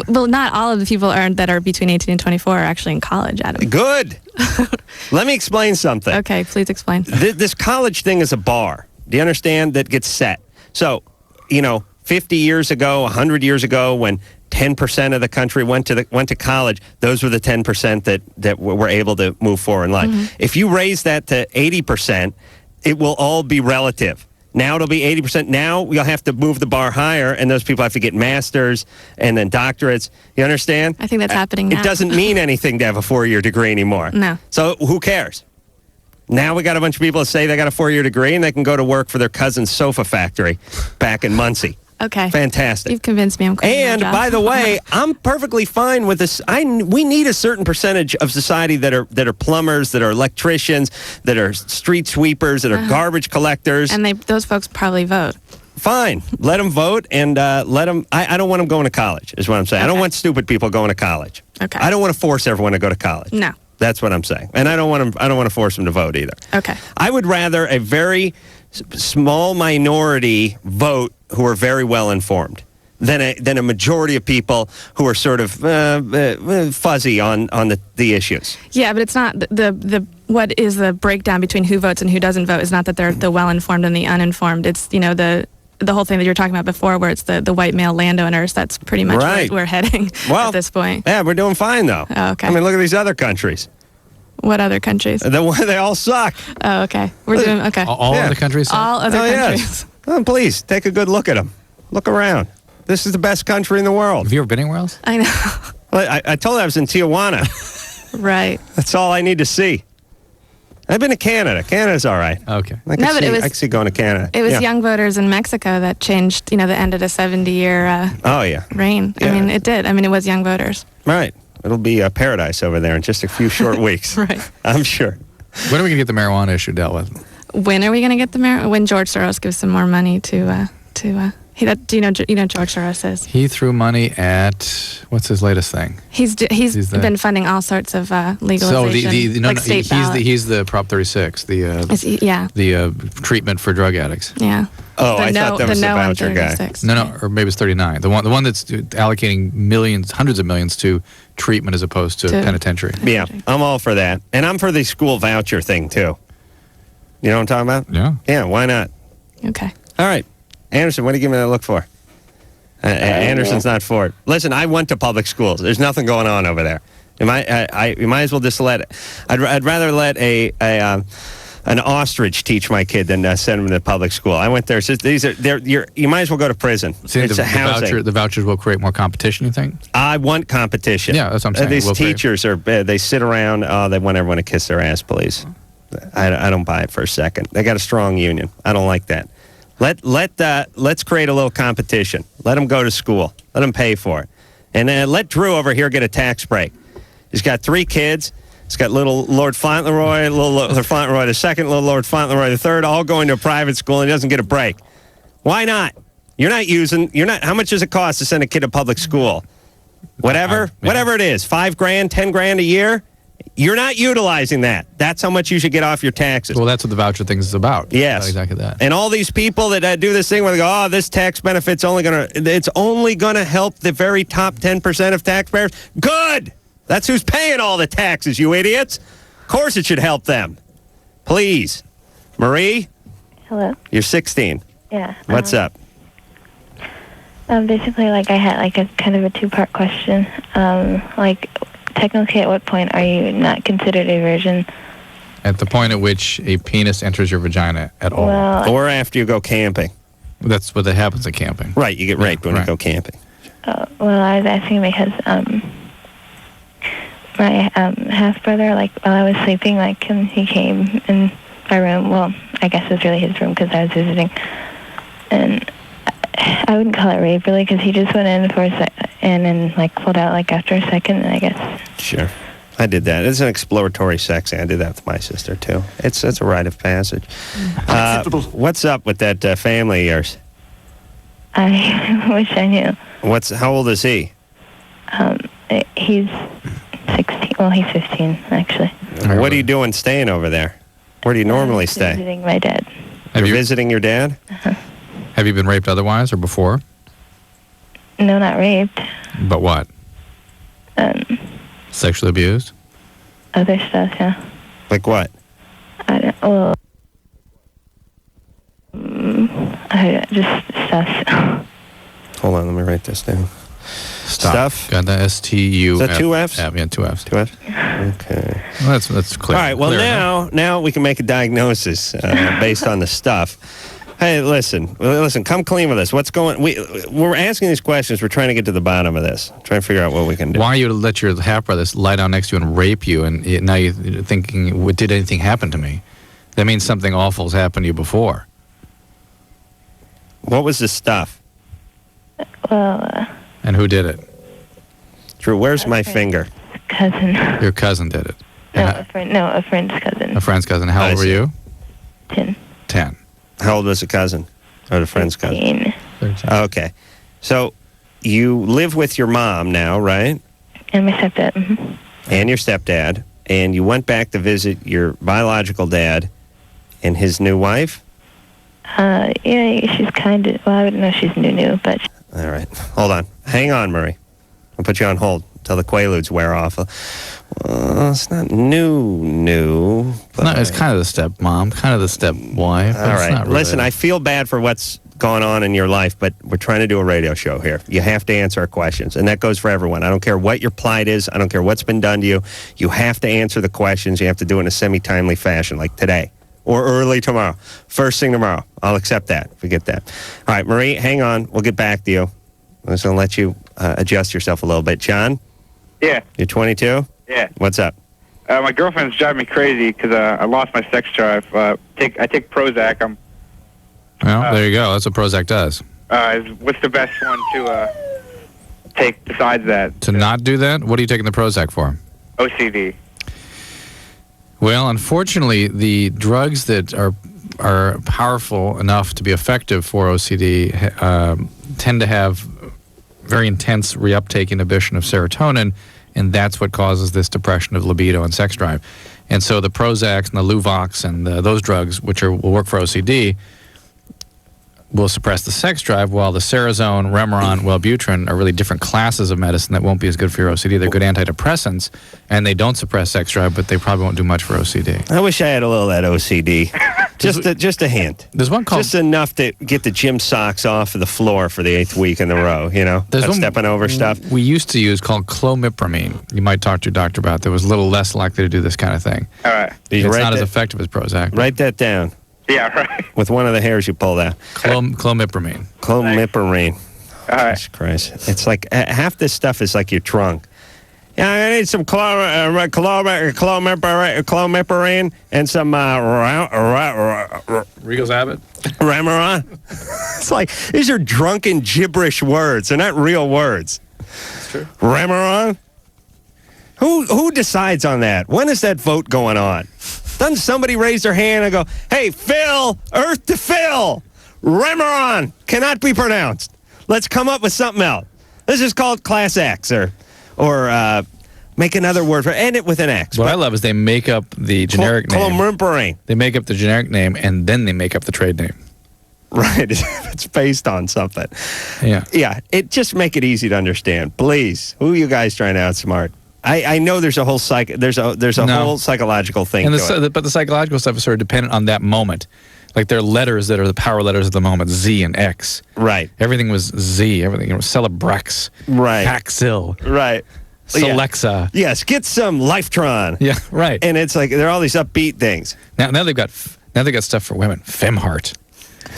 Well, not all of the people that are between 18 and 24 are actually in college, Adam. Good. Let me explain something. Okay, please explain. This college thing is a bar. Do you understand? That gets set. So, 50 years ago, 100 years ago, when 10% of the country went to college, those were the 10% that were able to move forward in life. If you raise that to 80%, it will all be relative. Now it'll be 80%. Now we'll have to move the bar higher, and those people have to get masters and then doctorates. You understand? I think that's happening now. It doesn't mean anything to have a 4-year degree anymore. No. So who cares? Now we got a bunch of people that say they got a 4-year degree, and they can go to work for their cousin's sofa factory back in Muncie. Okay. Fantastic. You've convinced me I'm quitting And my job. by the way, I'm perfectly fine with this. We need a certain percentage of society that are plumbers, that are electricians, that are street sweepers, that are garbage collectors. And those folks probably vote. Fine. Let them vote, and let them. I don't want them going to college, is what I'm saying. I don't want stupid people going to college. Okay. I don't want to force everyone to go to college. No. That's what I'm saying. And I don't want to force them to vote either. Okay. I would rather a very small minority vote who are very well informed than a majority of people who are sort of fuzzy on the issues. Yeah, but it's not the what is the breakdown between who votes and who doesn't vote is not that they're the well informed and the uninformed. It's the whole thing that you were talking about before, where it's the white male landowners. That's pretty much where we're heading at this point. Yeah, we're doing fine though. Oh, okay. I mean, look at these other countries. What other countries? They all suck. Oh, okay. We're doing okay. All other countries? All other countries. Yes. Oh, please take a good look at them. Look around. This is the best country in the world. Have you ever been anywhere else? I know. Well, I told you I was in Tijuana. Right. That's all I need to see. I've been to Canada. Canada's all right. Okay. I can see going to Canada. It was young voters in Mexico that changed, the end of the 70-year reign. Yeah. I mean, it did. I mean, it was young voters. Right. It'll be a paradise over there in just a few short weeks. Right. I'm sure. When are we going to get the marijuana issue dealt with? When are we going to get the marijuana? When George Soros gives some more money to do you know George Soros is? He threw money at, what's his latest thing? He's been funding all sorts of legalization, state ballot. He's the Prop 36, the treatment for drug addicts. Yeah. Oh, I thought that was the voucher guy. No, or maybe it's 39. The one that's allocating millions, hundreds of millions to treatment as opposed to penitentiary. Yeah, I'm all for that. And I'm for the school voucher thing, too. You know what I'm talking about? Yeah. Yeah, why not? Okay. All right. Anderson, what are you giving that look for? Anderson's not for it. Listen, I went to public schools. There's nothing going on over there. You might as well just let it. I'd rather let an ostrich teach my kid than send him to public school. I went there. So you might as well go to prison. See, it's housing. The vouchers will create more competition, you think? I want competition. Yeah, that's what I'm saying. These teachers they sit around. Oh, they want everyone to kiss their ass, please. I don't buy it for a second. They got a strong union. I don't like that. Let's create a little competition. Let them go to school. Let them pay for it. And let Drew over here get a tax break. He's got 3 kids. He's got little Lord Fauntleroy, little Lord Fauntleroy the second, little Lord Fauntleroy the third, all going to a private school, and he doesn't get a break. Why not? How much does it cost to send a kid to public school? Whatever it is, $5,000, $10,000 a year. You're not utilizing that. That's how much you should get off your taxes. Well, that's what the voucher thing is about. Yes. Exactly that. And all these people that do this thing where they go, oh, this tax benefit's only going to help the very top 10% of taxpayers. Good. That's who's paying all the taxes, you idiots. Of course it should help them. Please. Marie? Hello? You're 16. Yeah. What's up? Basically, I had a kind of a 2-part question. Technically, at what point are you not considered a virgin? At the point at which a penis enters your vagina at all. Well, or after you go camping. That's what happens at camping. Right, you get raped when you go camping. Well, I was asking because my half-brother, while I was sleeping, he came in my room. Well, I guess it was really his room because I was visiting. And I wouldn't call it rape, really, because he just went in for a second and then, pulled out, after a second, I guess. Sure. I did that. It's an exploratory sex. I did that with my sister, too. It's a rite of passage. What's up with that family of yours? I wish I knew. How old is he? He's 16. Well, he's 15, actually. What are you doing staying over there? Where do you normally stay? Visiting my dad. You're visiting your dad? Uh-huh. Have you been raped otherwise or before? No, not raped. But what? Sexually abused? Other stuff, yeah. Like what? Just stuff. Hold on, let me write this down. Stuff? Got that? S-T-U-F. Is that 2 Fs? Yeah, 2 Fs. 2 Fs? Okay. Well, that's clear. All right, well, now we can make a diagnosis based on the stuff. Hey, listen, come clean with us. What's going... We're asking these questions. We're trying to get to the bottom of this. Trying to figure out what we can do. Why are you to let your half-brother lie down next to you and rape you, and now you're thinking, did anything happen to me? That means something awful's happened to you before. What was the stuff? Well... And who did it? Drew, where's my finger? Cousin. Your cousin did it. A friend's cousin. A friend's cousin. How old were you? 10. 10. How old was the cousin? Or the friend's 13. cousin? 13. Okay. So you live with your mom now, right? And my stepdad. Mm-hmm. And your stepdad. And you went back to visit your biological dad and his new wife? Yeah, she's kind of... Well, I wouldn't know she's new, but... All right. Hold on. Hang on, Murray. I'll put you on hold until the Quaaludes wear off. Well, it's not new. But no, it's kind of the stepmom, kind of the stepwife. All right. Really. Listen, I feel bad for what's going on in your life, but we're trying to do a radio show here. You have to answer our questions, and that goes for everyone. I don't care what your plight is. I don't care what's been done to you. You have to answer the questions. You have to do it in a semi-timely fashion, like today. Or early tomorrow. First thing tomorrow. I'll accept that if we get that. All right, Marie, hang on. We'll get back to you. I'm just going to let you adjust yourself a little bit. John? Yeah. You're 22? Yeah. What's up? My girlfriend's driving me crazy because I lost my sex drive. I take Prozac. Well, there you go. That's what Prozac does. What's the best one to take besides that? To not do that? What are you taking the Prozac for? OCD. Well, unfortunately, the drugs that are powerful enough to be effective for OCD tend to have very intense reuptake inhibition of serotonin, and that's what causes this depression of libido and sex drive. And so the Prozacs and the Luvox and those drugs, which will work for OCD, will suppress the sex drive, while the Cerazone, Remeron, Wellbutrin are really different classes of medicine that won't be as good for your OCD. They're good antidepressants, and they don't suppress sex drive, but they probably won't do much for OCD. I wish I had a little of that OCD. Just a hint. There's one called... Just enough to get the gym socks off of the floor for the 8th week in a row, you know? There's Not one stepping over stuff. We used to use called clomipramine. You might talk to your doctor about that. It was a little less likely to do this kind of thing. All right. Did you It's write not as that- effective as Prozac. Write that down. Yeah, right. With one of the hairs you pulled out. Clomipramine. Clomipramine. All right. Jesus Christ. It's like half this stuff is like your trunk. Yeah, I need some clomipramine and some Regal's Abbott. Remeron. It's like, these are drunken gibberish words. They're not real words. That's true. Remeron? Who decides on that? When is that vote going on? Doesn't somebody raise their hand and go, hey, Phil, Earth to Phil, Remeron cannot be pronounced. Let's come up with something else. This is called Class X, or make another word for end it with an X. What I love is they make up the generic name. Clomipramine. They make up the generic name, and then they make up the trade name. Right. It's based on something. Yeah. Yeah. It just make it easy to understand. Please. Who are you guys trying to outsmart? I know there's a whole whole psychological thing And to it. but the psychological stuff is sort of dependent on that moment. Like there are letters that are the power letters of the moment, Z and X. Right. Everything was Z. Everything was Celebrex. Right. Paxil. Right. Celexa. Yes. Get some Lifetron. Yeah. Right. And it's like there are all these upbeat things. Now they've got stuff for women. Femheart.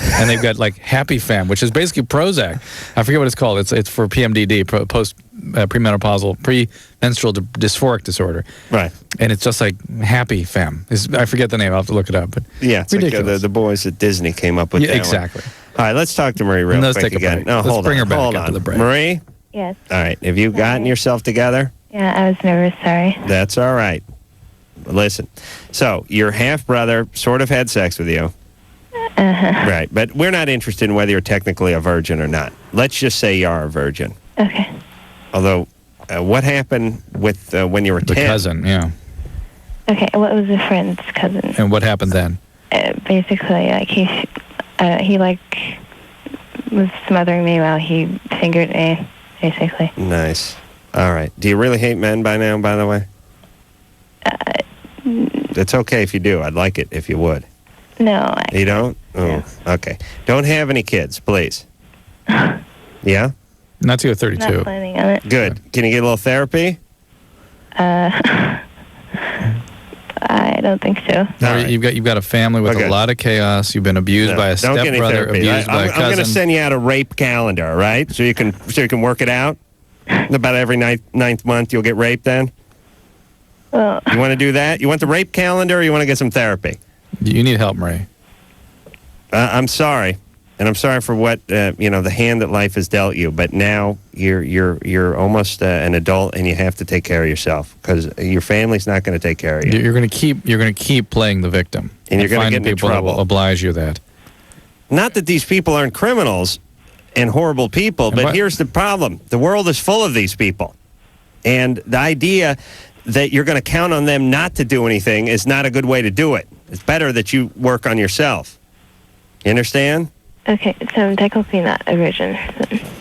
And they've got like Happy Fem, which is basically Prozac. I forget what it's called. It's for PMDD, premenopausal, premenstrual dysphoric disorder. Right. And it's just like Happy Fem. I forget the name. I'll have to look it up. But Yeah, it's ridiculous. like the boys at Disney came up with that exactly. one. All right, let's talk to Marie real And let's quick take a again. break. No, Let's hold bring on. her back hold after on. the break. Marie? Yes. All right, have you gotten yourself together? Yeah, I was nervous. Sorry. That's all right. Listen, so your half-brother sort of had sex with you. Right, but we're not interested in whether you're technically a virgin or not. Let's just say you are a virgin. Okay. Although, what happened with when you were 10? The cousin, yeah. Okay. What was a friend's cousin? And what happened then? Basically, like he like was smothering me while he fingered me. Basically. Nice. All right. Do you really hate men by now, by the way? It's okay if you do. I'd like it if you would. No. You don't? Oh, No. okay. Don't have any kids, please. Yeah? Not till you're 32. Not planning on it. Good. Can you get a little therapy? I don't think so. All right. You've got a family with Okay. a lot of chaos. You've been abused by a Don't get any stepbrother, therapy. abused by a I'm going to cousin. send you out a rape calendar, all right? So you can work it out. About every ninth month, you'll get raped then? Well, You want to do that? You want the rape calendar, or you want to get some therapy? You need help, Marie. I'm sorry, and I'm sorry for what the hand that life has dealt you. But now you're almost an adult, and you have to take care of yourself because your family's not going to take care of you. You're going to keep playing the victim, And you're gonna find get into people that trouble. will oblige you that. Not that these people aren't criminals and horrible people, but here's the problem: the world is full of these people, and the idea that you're going to count on them not to do anything is not a good way to do it. It's better that you work on yourself. You understand? okay, so I'm technically not a virgin.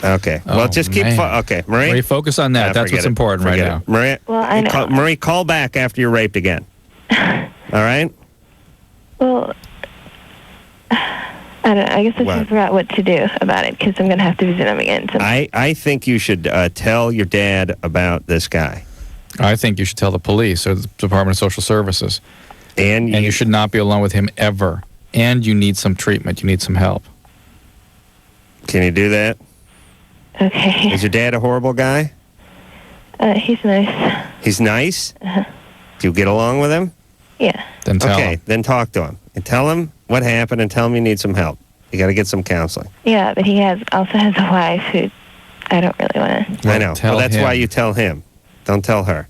Okay. Oh, Well, just keep. man. Okay, Marie. Marie, focus on that. That's Forget what's it. important right Forget now. it. Marie. Well, I know. Marie, call back after you're raped again. All right. Well, I don't know. I guess I What? should figure out what to do about it because I'm going to have to visit him again. So. I think you should tell your dad about this guy, I think you should tell the police or the Department of Social Services. and And you should not be alone with him ever. And you need some treatment. You need some help. Can you do that? Okay. Is your dad a horrible guy? He's nice. He's nice. Do you get along with him? Yeah. Then tell Okay, him. then talk to him and tell him what happened and tell him you need some help. You got to get some counseling. Yeah, but he also has a wife who I don't really want to. I know. Tell Well, that's him. why you tell him. Don't tell her.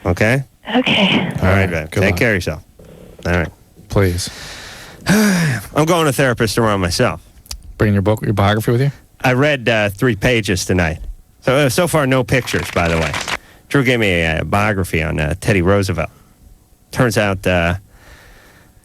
Okay? Okay. All right, babe. Take care of yourself. All right. Please. I'm going to a therapist tomorrow myself. Bringing your book, your biography with you? I read 3 pages tonight. So far, no pictures, by the way. Drew gave me a biography on Teddy Roosevelt. Turns out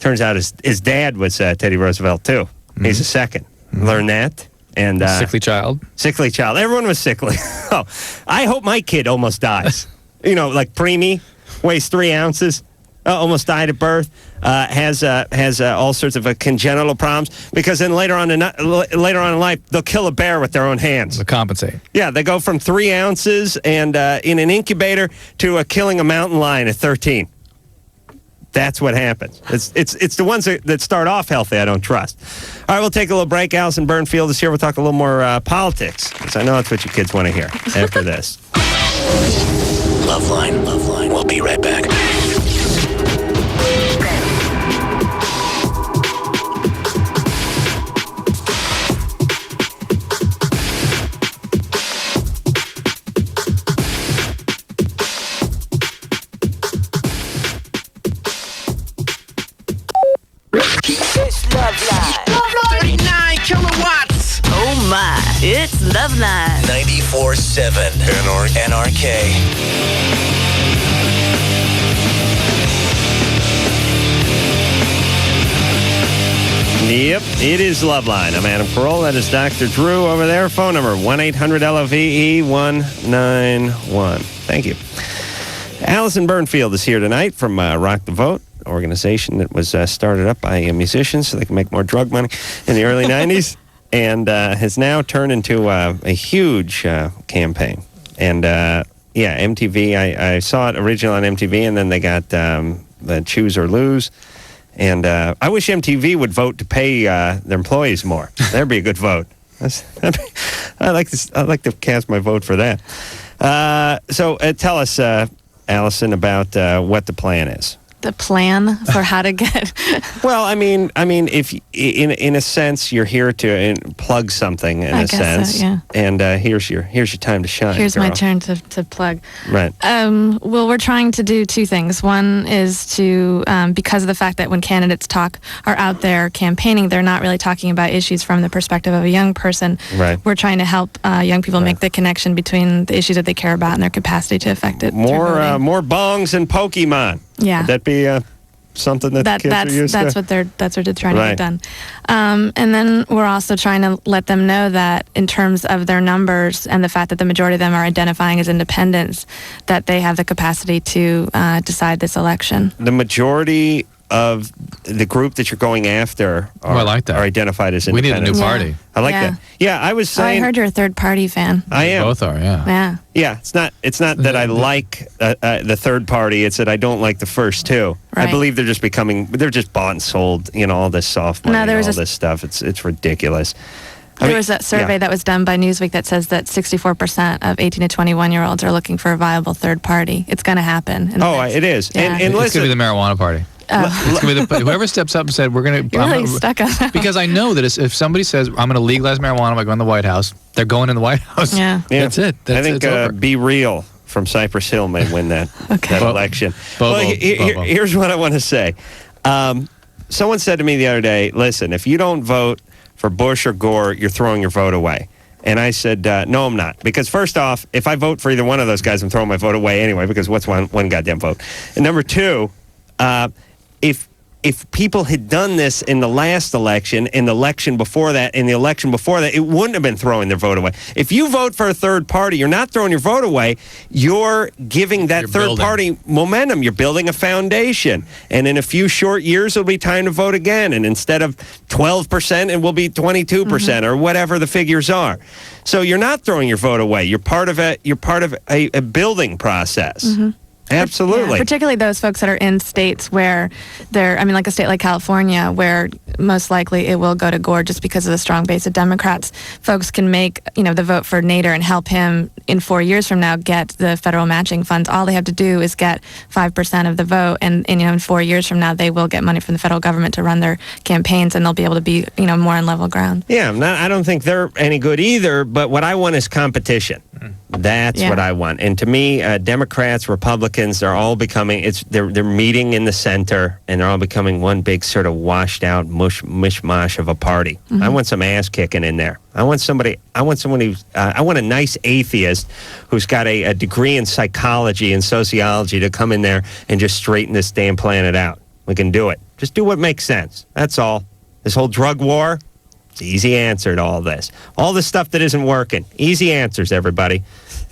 his dad was Teddy Roosevelt, too. Mm-hmm. He's a second. Mm-hmm. Learned that. And sickly child. Sickly child. Everyone was sickly. Oh, I hope my kid almost dies. Like preemie, weighs 3 ounces, almost died at birth, has all sorts of congenital problems. Because then later on in life, they'll kill a bear with their own hands. To compensate. Yeah, they go from 3 ounces and in an incubator to killing a mountain lion at 13. That's what happens. It's the ones that start off healthy I don't trust. All right, we'll take a little break. Alison Byrne Fields is here. We'll talk a little more politics, because I know that's what you kids want to hear after this. LoveLine. We'll be right back. It's LoveLine. 39 kilowatts. Oh my, it's LoveLine. 94.7 NRK. Yep, it is LoveLine. I'm Adam Carolla. That is Dr. Drew over there. Phone number 1-800-LOVE-191. Thank you. Alison Byrne Fields is here tonight from Rock the Vote, organization that was started up by musicians so they can make more drug money in the early 90s, and has now turned into a huge campaign. And MTV, I saw it originally on MTV, and then they got the Choose or Lose. And I wish MTV would vote to pay their employees more. That'd be a good vote. I like to cast my vote for that. So tell us, Alison, about what the plan is. The plan for how to get... Well, I mean, if in a sense you're here to plug something in a sense, so, yeah. And here's your time to shine. Here's girl. my turn to plug. Right. Well, we're trying to do 2 things. One is to, because of the fact that when candidates are out there campaigning, they're not really talking about issues from the perspective of a young person. Right. We're trying to help young people make the connection between the issues that they care about and their capacity to affect it. More bongs and Pokemon. Yeah. Would that be something that kids are used to? That's what they're trying to get done. And then we're also trying to let them know that in terms of their numbers and the fact that the majority of them are identifying as independents, that they have the capacity to decide this election. The majority of the group that you're going after are identified as independents. We need a new party. I like that. Yeah, I was saying... I heard you're a third party fan. I am. Both are, yeah. Yeah. Yeah, it's not that I like the third party. It's that I don't like the first 2. Right. I believe they're just bought and sold, all this soft money and all this stuff. It's ridiculous. There was a survey that was done by Newsweek that says that 64% of 18 to 21-year-olds are looking for a viable third party. It's going to happen. It is. Yeah. And it's going listen, to be the marijuana party. It's going to be whoever steps up and said, we're going to... You're really stuck on that. Because I know that if somebody says, I'm going to legalize marijuana by going to the White House, they're going in the White House. Yeah. That's it. I think Be Real from Cypress Hill may win that election. Here's what I want to say. Someone said to me the other day, listen, if you don't vote for Bush or Gore, you're throwing your vote away. And I said, no, I'm not. Because first off, if I vote for either one of those guys, I'm throwing my vote away anyway, because what's one goddamn vote? And number 2, if people had done this in the last election, in the election before that, it wouldn't have been throwing their vote away. If you vote for a third party, you're not throwing your vote away. You're giving that third party momentum. You're building a foundation. And in a few short years, it'll be time to vote again. And instead of 12%, it will be 22% or whatever the figures are. So you're not throwing your vote away. You're part of a building process. Mm-hmm. Absolutely. Yeah, particularly those folks that are in states where like a state like California, where most likely it will go to Gore just because of the strong base of Democrats. Folks can make, the vote for Nader and help him in 4 years from now get the federal matching funds. All they have to do is get 5% of the vote, and in 4 years from now, they will get money from the federal government to run their campaigns, and they'll be able to be, more on level ground. Yeah, I don't think they're any good either, but what I want is competition. That's what I want. And to me, Democrats, Republicans, Republicans are all becoming, they're meeting in the center, and they're all becoming one big sort of washed out mishmash of a party. I want some ass kicking in there. I want a nice atheist who's got a degree in psychology and sociology to come in there and just straighten this damn planet out. We can do it. Just do what makes sense. That's all. This whole drug war, it's an easy answer to all this. All the stuff that isn't working. Easy answers, everybody.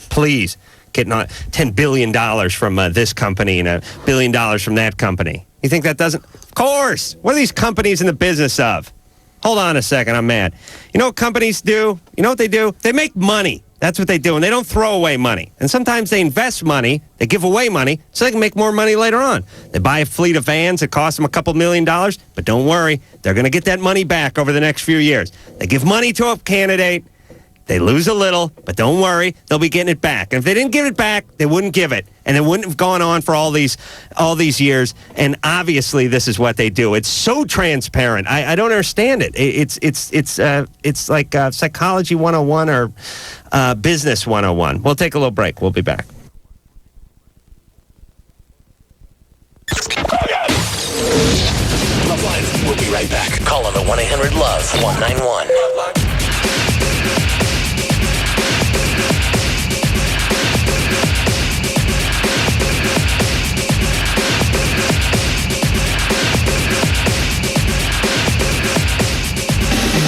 Please. Getting $10 billion from this company and $1 billion from that company. You think that doesn't? Of course. What are these companies in the business of? Hold on a second. I'm mad. You know what companies do? You know what they do? They make money. That's what they do. And they don't throw away money. And sometimes they invest money. They give away money so they can make more money later on. They buy a fleet of vans that cost them a couple $1 million. But don't worry. They're going to get that money back over the next few years. They give money to a candidate. They lose a little, but don't worry, they'll be getting it back. And if they didn't give it back, they wouldn't give it. And it wouldn't have gone on for all these years. And obviously, this is what they do. It's so transparent. I don't understand it. It's like Psychology 101 or Business 101. We'll take a little break. We'll be back. LoveLine. We'll be right back. Call on the 1-800-LOVE-191.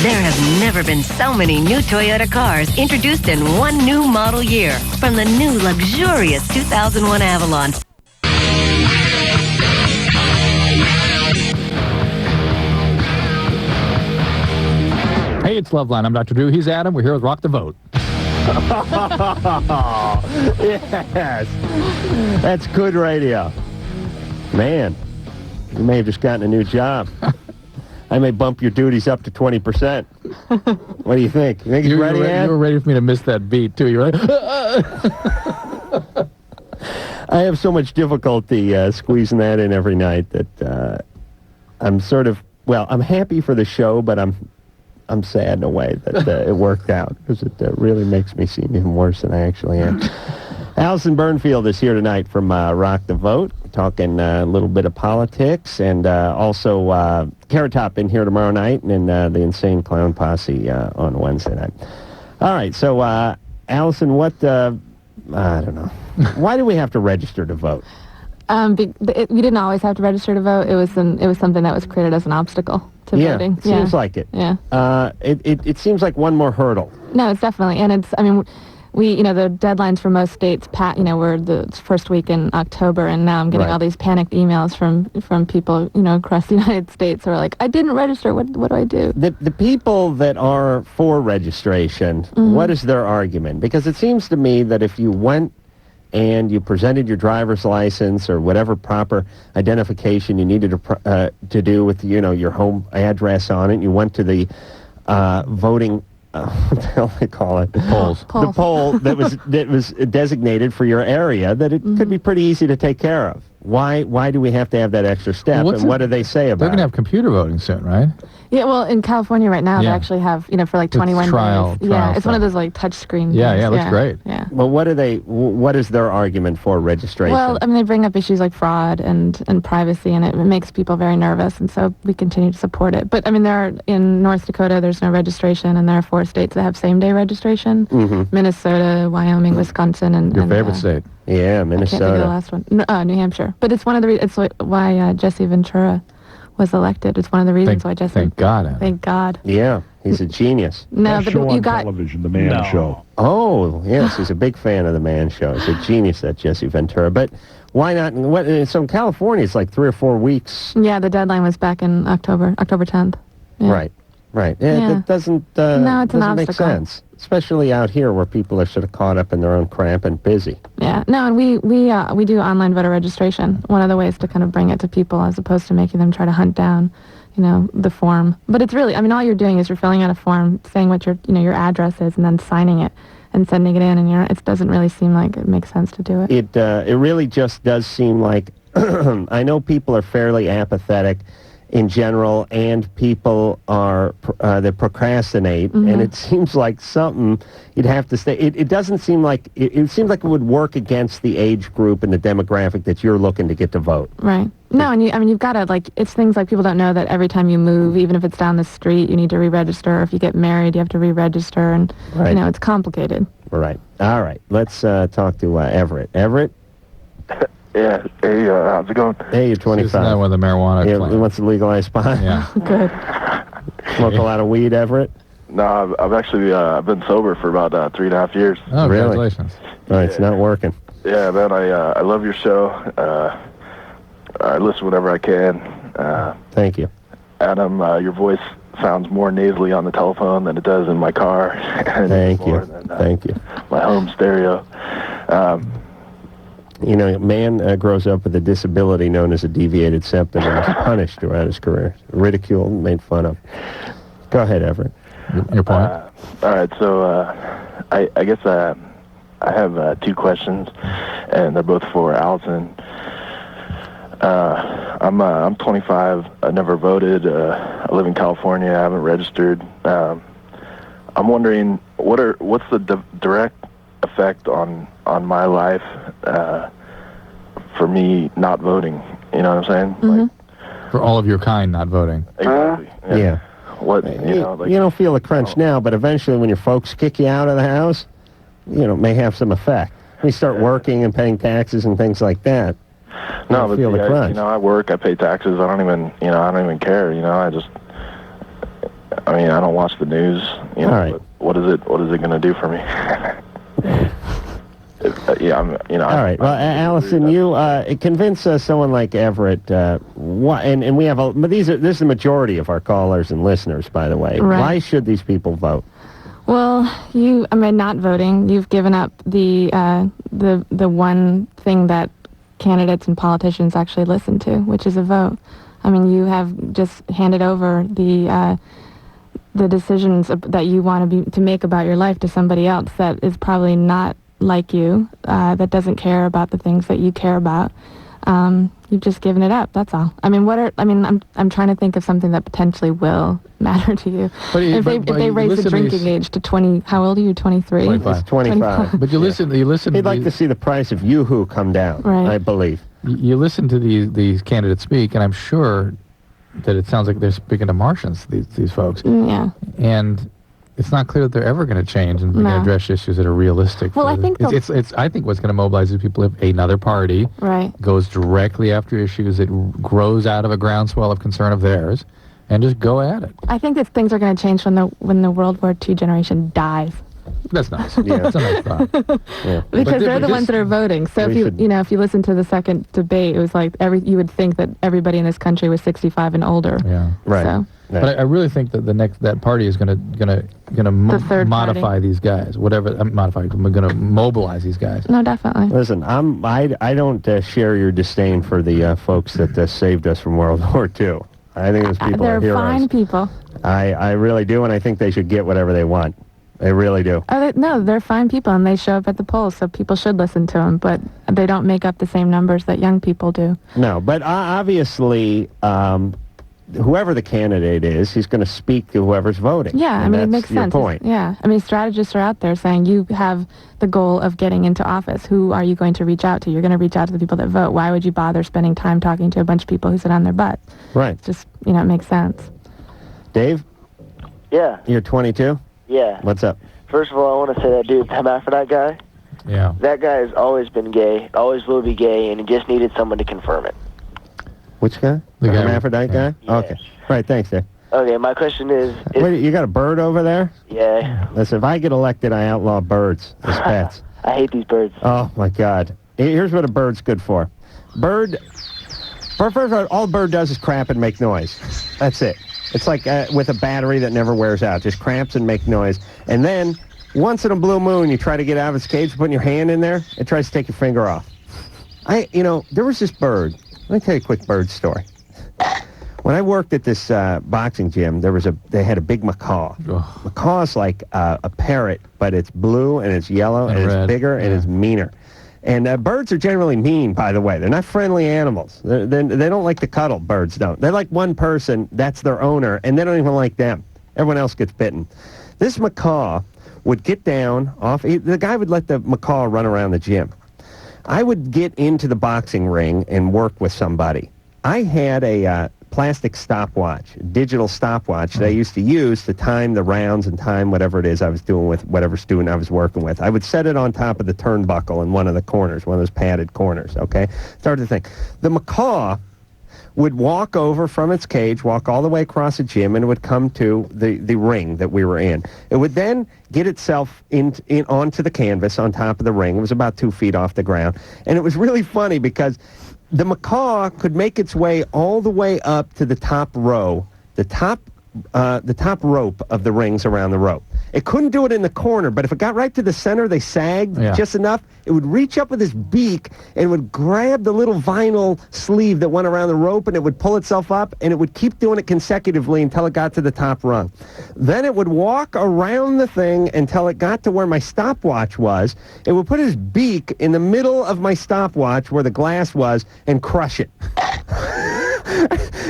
There have never been so many new Toyota cars introduced in one new model year. From the new luxurious 2001 Avalon. Hey, it's LoveLine. I'm Dr. Drew. He's Adam. We're here with Rock the Vote. Yes. That's good radio. Man, you may have just gotten a new job. I may bump your duties up to 20%. What do you think? You think he's ready, Ed? You were ready for me to miss that beat, too. You're like, I have so much difficulty squeezing that in every night that I'm sort of, well, I'm happy for the show, but I'm sad in a way that it worked out, because it really makes me seem even worse than I actually am. Alison Byrne Fields is here tonight from Rock the Vote, talking a little bit of politics, and also Carrot Top in here tomorrow night, and the Insane Clown Posse on Wednesday night. All right, so Alison, what, I don't know. Why do we have to register to vote? We didn't always have to register to vote. It was something that was created as an obstacle to voting. It seems like it. Yeah. It seems like one more hurdle. No, it's definitely, and it's, I mean, the deadlines for most states, were the first week in October, and now I'm getting all these panicked emails from people, across the United States who are like, I didn't register, what do I do? The people that are for registration, what is their argument? Because it seems to me that if you went and you presented your driver's license or whatever proper identification you needed to do with, your home address on it, you went to the voting, what the hell they call it? Polls. The poll that was designated for your area, that it could be pretty easy to take care of. Why do we have to have that extra step, and what do they say about it? They're going to have computer voting soon, right? Yeah, well, in California right now, they actually have, for like 21 days. Yeah, it's one of those like touch screen things. Yeah, it looks great. Yeah. Well, what is their argument for registration? Well, I mean, they bring up issues like fraud and privacy, and it makes people very nervous, and so we continue to support it. But, I mean, in North Dakota, there's no registration, and there are 4 states that have same-day registration. Minnesota, Wyoming, Wisconsin, and... Your favorite state. Yeah, Minnesota. I can't think of the last one. New Hampshire. But it's one of the it's why Jesse Ventura was elected. It's one of the reasons why Jesse... Thank God. Thank God. Yeah, he's a genius. No, but you got... television, The Man Show. Oh, yes, he's a big fan of The Man Show. He's a genius, that Jesse Ventura. But why not... So in California, it's like 3 or 4 weeks. Yeah, the deadline was back in October 10th. Yeah. Right. It doesn't, no, it's doesn't make sense. Especially out here where people are sort of caught up in their own cramp and busy. Yeah, no, and we do online voter registration. One of the ways to kind of bring it to people as opposed to making them try to hunt down, the form. But it's really, I mean, all you're doing is you're filling out a form, saying what your address is, and then signing it and sending it in, and it doesn't really seem like it makes sense to do it. It really just does seem like, I know people are fairly apathetic in general, and people are that procrastinate, and it seems like something you'd have to stay. It doesn't seem like it seems like it would work against the age group and the demographic that you're looking to get to vote. Right. No, and you've got to, like, it's things like people don't know that every time you move, even if it's down the street, you need to re-register. If you get married, you have to re-register, and it's complicated. Right. All right. Let's talk to Everett. Everett. Yeah. Hey, how's it going? Hey, you're 25. Isn't that when the marijuana He plant? wants to legalize pot. Yeah. Good. Smoke a lot of weed, Everett? No, I've actually been sober for about 3.5 years. Oh, really? congratulations. All right, it's not working. Yeah, man, I love your show. I listen whenever I can. Thank you. Adam, your voice sounds more nasally on the telephone than it does in my car. Thank you. Thank you. My home stereo. You know, a man grows up with a disability known as a deviated septum and is punished throughout his career, ridiculed, made fun of. Go ahead, Everett. Your point? All right, so I guess I have 2 questions, and they're both for Alison. I'm 25. I never voted. I live in California. I haven't registered. I'm wondering what's the direct effect on my life for me not voting. You know what I'm saying? Like, For all of your kind not voting. exactly. Yeah. What You don't feel the crunch now, but eventually when your folks kick you out of the house, it may have some effect. When you start working and paying taxes and things like that, you No, but feel the crunch. I work, I pay taxes. I don't even care. I don't watch the news. All right. But what is it going to do for me? All right. Well, Allison, you convince someone like Everett. And we have but this is the majority of our callers and listeners, by the way. Right. Why should these people vote? Well, not voting. You've given up the one thing that candidates and politicians actually listen to, which is a vote. You have just handed over the decisions that you want to make about your life to somebody else that is probably not like you, that doesn't care about the things that you care about. You've just given it up. That's all. I'm trying to think of something that potentially will matter to you. If they raise the drinking age to 20, how old are you? 23. 25. It's 25. But you listen. They'd like to see the price of Yoo-Hoo come down. Right. I believe. You listen to these candidates speak, and I'm sure that it sounds like they're speaking to Martians. These folks. Yeah. And it's not clear that they're ever going to change and address issues that are realistic. Well, I think I think what's going to mobilize these people if another party goes directly after issues that grows out of a groundswell of concern of theirs, and just go at it. I think that things are going to change when the World War II generation dies. That's nice. Yeah, that's a nice thought. Yeah. Because they're the ones that are voting. So if you listen to the second debate, it was like you would think that everybody in this country was 65 and older. Yeah. Right. So. But I really think that that party is going to modify these guys. Modify. We're going to mobilize these guys. No, definitely. Listen, I don't share your disdain for the folks that saved us from World War II. I think those people are heroes. They're fine people. I really do, and I think they should get whatever they want. They really do. No, they're fine people, and they show up at the polls, so people should listen to them, but they don't make up the same numbers that young people do. No, but obviously, whoever the candidate is, he's going to speak to whoever's voting. Yeah, it makes sense. Your point. Yeah, strategists are out there saying you have the goal of getting into office. Who are you going to reach out to? You're going to reach out to the people that vote. Why would you bother spending time talking to a bunch of people who sit on their butt? Right. It's just, it makes sense. Dave? Yeah. You're 22? Yeah. What's up? First of all, I want to say that dude, hermaphrodite guy. Yeah. That guy has always been gay, always will be gay, and he just needed someone to confirm it. Which guy? The hermaphrodite guy? Yeah. Okay. Right, thanks, Dave. Okay, my question is... Wait, you got a bird over there? Yeah. Listen, if I get elected, I outlaw birds as pets. I hate these birds. Oh, my God. Here's what a bird's good for. First of all, all a bird does is crap and make noise. That's it. It's like with a battery that never wears out. Just cramps and make noise. And then, once in a blue moon, you try to get out of its cage, putting your hand in there, it tries to take your finger off. There was this bird. Let me tell you a quick bird story. When I worked at this boxing gym, they had a big macaw. Oh. Macaw's like a parrot, but it's blue and it's yellow and red. it's bigger and it's meaner. And birds are generally mean, by the way. They're not friendly animals. They don't like to cuddle, birds don't. They like one person, that's their owner, and they don't even like them. Everyone else gets bitten. This macaw would get down off, the guy would let the macaw run around the gym. I would get into the boxing ring and work with somebody. I had a plastic stopwatch, digital stopwatch that I used to use to time the rounds and time whatever it is I was doing with whatever student I was working with. I would set it on top of the turnbuckle in one of the corners, one of those padded corners, okay? Start to think. The macaw would walk over from its cage, walk all the way across the gym, and it would come to the ring that we were in. It would then get itself onto the canvas on top of the ring. It was about 2 feet off the ground. And it was really funny because the macaw could make its way all the way up to the top row, the top rope of the rings around the rope. It couldn't do it in the corner, but if it got right to the center, they sagged just enough. It would reach up with its beak and would grab the little vinyl sleeve that went around the rope, and it would pull itself up, and it would keep doing it consecutively until it got to the top rung. Then it would walk around the thing until it got to where my stopwatch was. It would put its beak in the middle of my stopwatch where the glass was and crush it.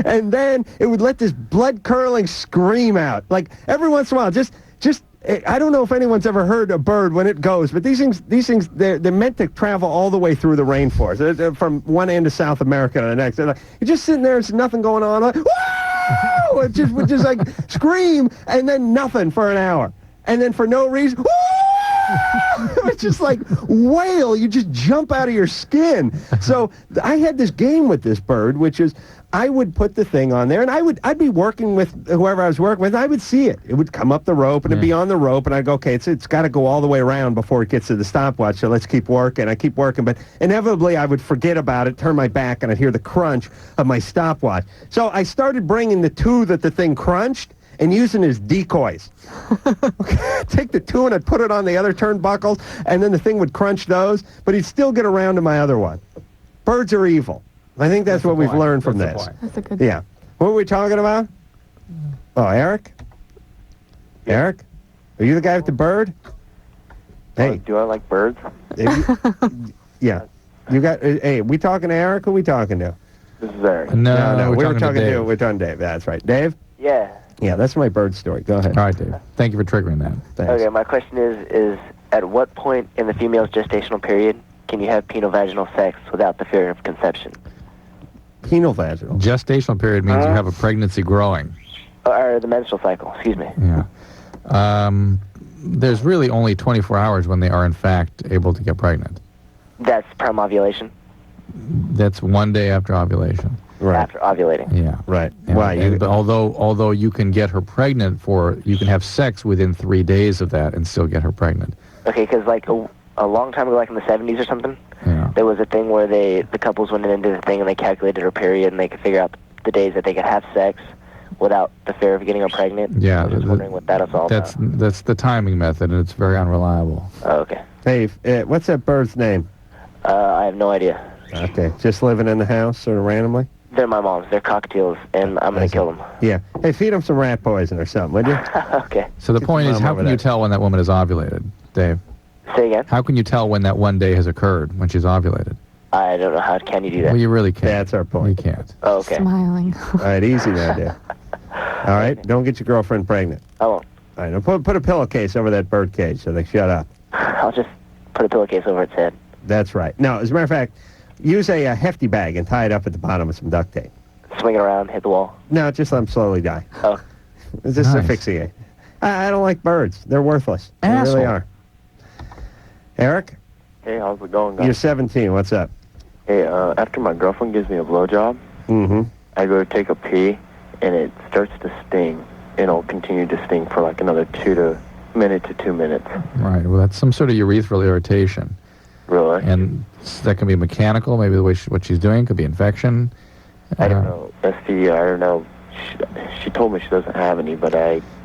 And then it would let this blood-curdling scream out. Like, every once in a while, just I don't know if anyone's ever heard a bird when it goes, but these things, they're meant to travel all the way through the rainforest, they're from one end of South America to the next. They're like, you're just sitting there, there's nothing going on. Like, whoa! It would just like scream, and then nothing for an hour. And then for no reason, it's just like wail. You just jump out of your skin. So I had this game with this bird, which is I would put the thing on there, and I'd be working with whoever I was working with. I would see it. It would come up the rope, and it'd be on the rope, and I'd go, okay, it's got to go all the way around before it gets to the stopwatch, so let's keep working. I keep working, but inevitably I would forget about it, turn my back, and I'd hear the crunch of my stopwatch. So I started bringing the two that the thing crunched and using as decoys. Okay, take the two and I'd put it on the other turnbuckles, and then the thing would crunch those, but he'd still get around to my other one. Birds are evil. I think that's what we've learned from this. That's a good Yeah. What were we talking about? Oh, Eric? Eric? Are you the guy with the bird? Hey. Do I like birds? Yeah. You got, hey, we talking to Eric? Who we talking to? This is Eric. No, we're we were talking to talking Dave. we're talking to Dave. That's right. Dave? Yeah. Yeah, that's my bird story. Go ahead. All right, Dave. Thank you for triggering that. Thanks. Okay, my question is at what point in the female's gestational period can you have penile-vaginal sex without the fear of conception? Penile-vaginal? Gestational period means you have a pregnancy growing. Or the menstrual cycle, excuse me. Yeah. There's really only 24 hours when they are, in fact, able to get pregnant. That's prime ovulation? That's 1 day after ovulation. Right. After ovulating. Yeah. Right. And, Why? but although you can get her pregnant you can have sex within 3 days of that and still get her pregnant. Okay, because like a long time ago, like in the 70s or something, there was a thing where the couples went into the thing and they calculated her period and they could figure out the days that they could have sex without the fear of getting her pregnant. Yeah. I'm just wondering what that is all about. That's the timing method, and it's very unreliable. Oh, okay. Hey, what's that bird's name? I have no idea. Okay. Just living in the house sort of randomly? They're my mom's. They're cockatiels, and I'm going to kill them. Yeah. Hey, feed them some rat poison or something, would you? Okay. So the point is, how can you tell when that woman is ovulated, Dave? Say again? How can you tell when that 1 day has occurred, when she's ovulated? I don't know. How can you do that? Well, you really can't. That's our point. You can't. Oh, okay. Smiling. All right, easy now, Dave. All right, don't get your girlfriend pregnant. I won't. All right, now put a pillowcase over that bird cage so they shut up. I'll just put a pillowcase over its head. That's right. Now, as a matter of fact, use a hefty bag and tie it up at the bottom with some duct tape. Swing it around, hit the wall. No, just let them slowly die. Oh. Just asphyxiate. I don't like birds. They're worthless. They Asshole. really are. Eric? Hey, how's it going, guys? You're 17. What's up? Hey, after my girlfriend gives me a blowjob, I go to take a pee, and it starts to sting, and it'll continue to sting for like another 2 minutes to 2 minutes. Right. Well, that's some sort of urethral irritation. Really? And that can be mechanical. Maybe the way what she's doing could be infection. I don't know. STD, I don't know. She told me she doesn't have any, but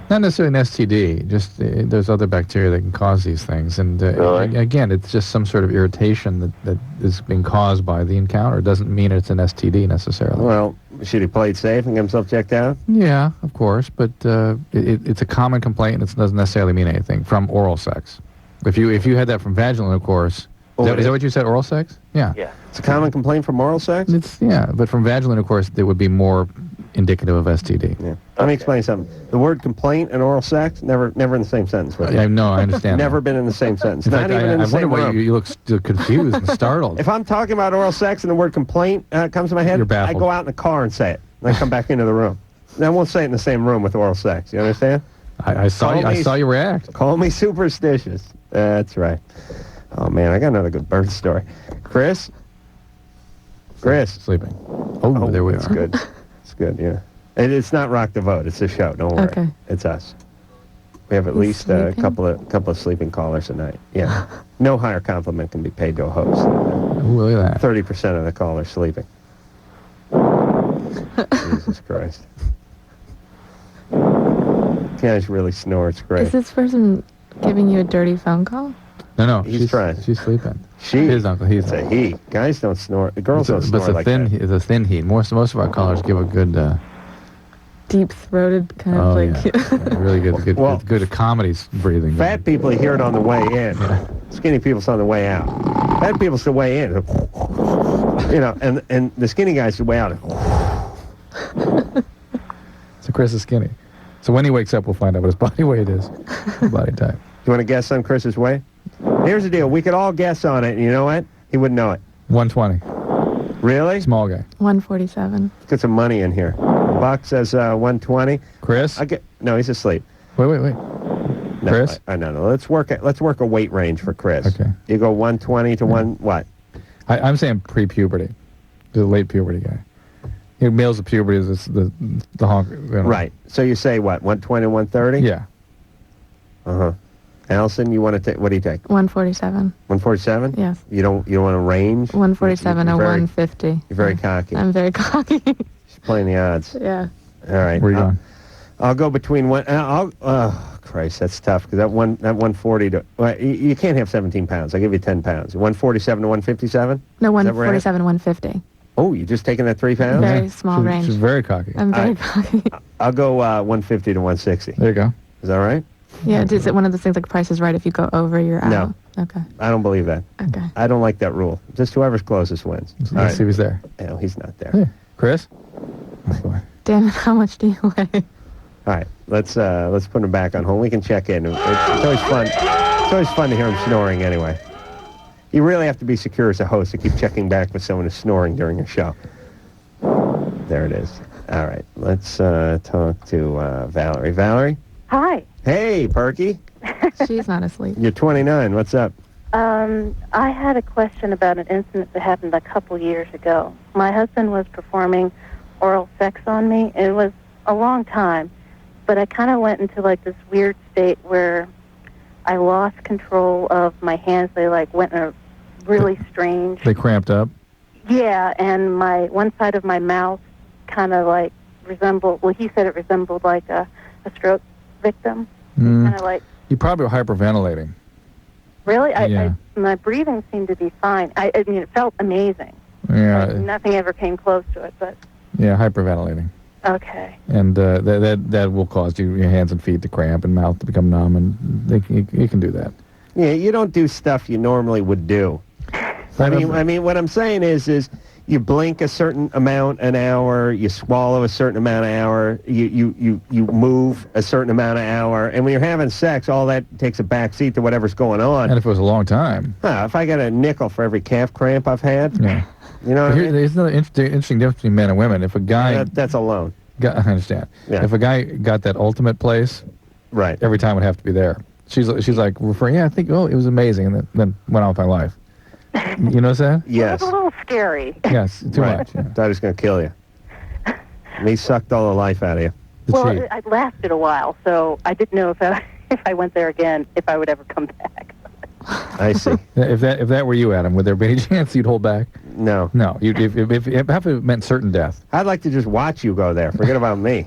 Not necessarily an STD. Just there's other bacteria that can cause these things. And Really? again, it's just some sort of irritation that is being caused by the encounter. It doesn't mean it's an STD necessarily. Well, should he play it safe and get himself checked out? Yeah, of course, but it's a common complaint, and it doesn't necessarily mean anything from oral sex. If you had that from vaginal intercourse, Is that what you said, oral sex? Yeah. Yeah. It's a common complaint from oral sex? But from vaginal intercourse, it would be more indicative of STD. Yeah. Let me explain something. The word complaint and oral sex, never in the same sentence. I know, I understand. Never been in the same sentence. In Not fact, even in the I wonder same why room. you look confused and startled. If I'm talking about oral sex and the word complaint comes to my head, You're baffled. I go out in the car and say it. And I come back into the room. And I won't say it in the same room with oral sex. You understand? I saw you react. Call me superstitious. That's right. Oh, man, I got another good birth story. Chris? Sleeping. Oh, there we are. It's good. It's good, yeah. It's not Rock the Vote. It's a show. Don't worry. Okay. It's us. We have at least a couple of sleeping callers a night. Yeah. No higher compliment can be paid to a host. Look at that. 30% of the callers sleeping. Jesus Christ. Guys really snore. It's great. Is this person giving you a dirty phone call? No, He's trying. She's sleeping. His uncle. It's a he. Guys don't snore. Girls don't snore like that. It's a thin heat. Most of our callers give a good... deep-throated kind of really good comedies breathing. Fat people hear it on the way in. Skinny people's on the way out. Fat people's the way in. And the skinny guys the way out. So Chris is skinny. So when he wakes up, we'll find out what his body weight is. Body type. You want to guess on Chris's weight? Here's the deal. We could all guess on it, and you know what? He wouldn't know it. 120. Really? Small guy. 147. Let's get some money in here. Buck says 120. Chris? No, he's asleep. Wait. No, Chris? No. Let's work a weight range for Chris. Okay. You go 120 to what? I'm saying pre-puberty. The late puberty guy. Males of puberty is the honk. Right. So you say what? 120, 130? Yeah. Uh-huh. Allison, you want to take? What do you take? 147. 147? Yes. You don't want to range? 147 or 150. You're very cocky. I'm very cocky. She's playing the odds. Yeah. All right. Where you going? I'll go between one. Christ, that's tough because that 140 to. Well, you can't have 17 pounds. I'll give you 10 pounds. 147 to 157. No, 147, 150. Oh, you just taking that 3 pounds? Very small range. She's very cocky. I'm very cocky. I'll go 150 to 160. There you go. Is that right? Yeah, is it one of those things like Price is Right if you go over, you're out? No. Okay. I don't believe that. Okay. I don't like that rule. Just whoever's closest wins. Let's see who's there. No, he's not there. Hey, Chris? Damn it, how much do you weigh? All right, let's put him back on hold. We can check in. It's always fun. It's always fun to hear him snoring anyway. You really have to be secure as a host to keep checking back with someone who's snoring during your show. There it is. All right, let's talk to Valerie. Valerie? Hi. Hey, Perky. She's not asleep. You're 29. What's up? I had a question about an incident that happened a couple years ago. My husband was performing oral sex on me. It was a long time, but I kind of went into like this weird state where I lost control of my hands. They like went in a really strange... They cramped up? Yeah, and one side of my mouth kind of like resembled... Well, he said it resembled like a stroke victim. Kind of like... You probably were hyperventilating. Really? Yeah. My breathing seemed to be fine. I mean, it felt amazing. Yeah. Like, nothing ever came close to it, but... Yeah, hyperventilating. Okay. And that will cause your hands and feet to cramp and mouth to become numb, and you can do that. Yeah, you don't do stuff you normally would do. I mean, what I'm saying is you blink a certain amount an hour, you swallow a certain amount an hour, you move a certain amount an hour, and when you're having sex, all that takes a back seat to whatever's going on. And if it was a long time. If I got a nickel for every calf cramp I've had, yeah. You know what I mean? There's another interesting difference between men and women. If a guy... that's alone. I understand. Yeah. If a guy got that ultimate place, right, every time would have to be there. She's like referring, I think, it was amazing, and then went on with my life. You know what I'm saying? Yes. It's a little scary. Yes, too much. Yeah. Thought he was going to kill you. And he sucked all the life out of you. Well, it lasted a while, so I didn't know if I went there again, if I would ever come back. I see. If that were you, Adam, would there be any chance you'd hold back? No. No. If it meant certain death. I'd like to just watch you go there. Forget about me.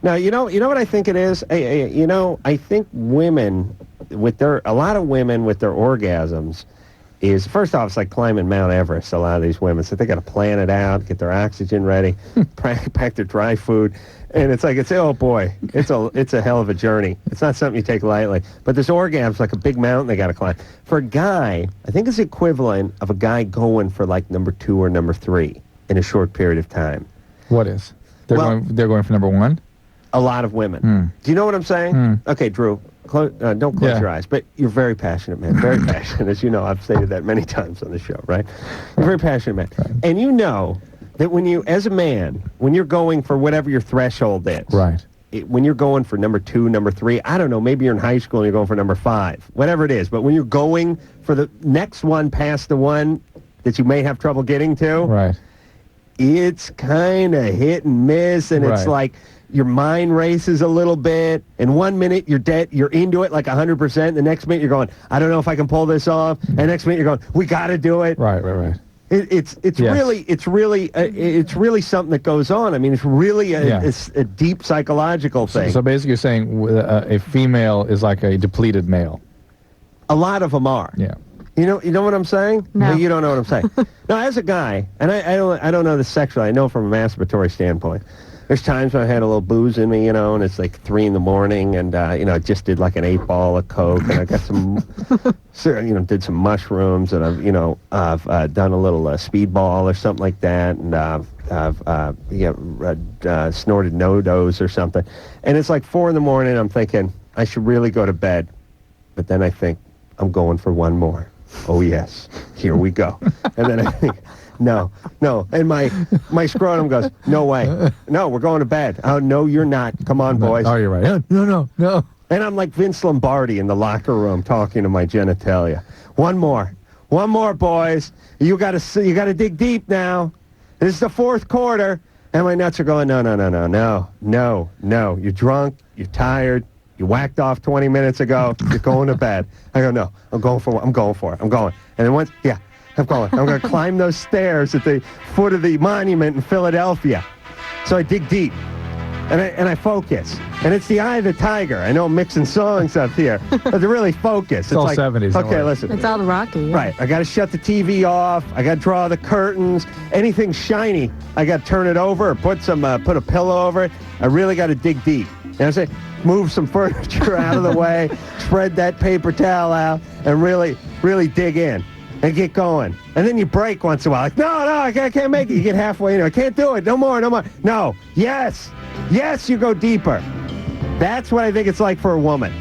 No, you know what I think it is? I think women a lot of women with their orgasms, is, first off, it's like climbing Mount Everest, a lot of these women. So they got to plan it out, get their oxygen ready, pack their dry food. And it's like, oh boy, it's a hell of a journey. It's not something you take lightly. But this orgasm's like a big mountain they got to climb. For a guy, I think it's the equivalent of a guy going for like number 2 or number 3 in a short period of time. What is? They're going for number 1? A lot of women. Do you know what I'm saying? Okay, Drew, don't close your eyes. But you're very passionate, man. Very passionate. As you know, I've stated that many times on the show, right? You're a very passionate, man. Right. And you know that when you, as a man, when you're going for whatever your threshold is, right? When you're going for number 2, number 3, I don't know, maybe you're in high school and you're going for number 5, whatever it is. But when you're going for the next one past the one that you may have trouble getting to, right? It's kind of hit and miss, and it's like your mind races a little bit, and 1 minute you're into it like 100%, the next minute you're going, I don't know if I can pull this off, and the next minute you're going, we got to do it. Right. It's really something that goes on. I mean, it's really a deep psychological thing. So basically you're saying a female is like a depleted male. A lot of them are. Yeah. You know what I'm saying? No. You don't know what I'm saying. No, as a guy, and I don't know this sexually, I know from a masturbatory standpoint. There's times when I had a little booze in me, and it's like 3 in the morning, and I just did like an 8-ball of Coke, and I got some, did some mushrooms, and I've done a little speedball or something like that, and I've snorted no-dos or something, and it's like 4 in the morning. I'm thinking I should really go to bed, but then I think I'm going for one more. Oh yes, here we go, and then I think. No. And my scrotum goes, no way. No, we're going to bed. Oh, no, you're not. Come on, boys. Oh, you're right. No. And I'm like Vince Lombardi in the locker room talking to my genitalia. One more, boys. You got to dig deep now. This is the 4th quarter. And my nuts are going, no. You're drunk. You're tired. You whacked off 20 minutes ago. You're going to bed. I go, no. I'm going for it. I'm going. And then once, I'm going to climb those stairs at the foot of the monument in Philadelphia. So I dig deep, and I focus. And it's the eye of the tiger. I know I'm mixing songs up here, but to really focus. It's all like, 70s. Okay, listen. It's all Rocky. Yeah. Right. I got to shut the TV off. I got to draw the curtains. Anything shiny, I got to turn it over or put a pillow over it. I really got to dig deep. And I say, move some furniture out of the way, spread that paper towel out, and really, really dig in. And get going. And then you break once in a while. Like, no, I can't make it. You get halfway, I can't do it. No more. No. Yes, you go deeper. That's what I think it's like for a woman.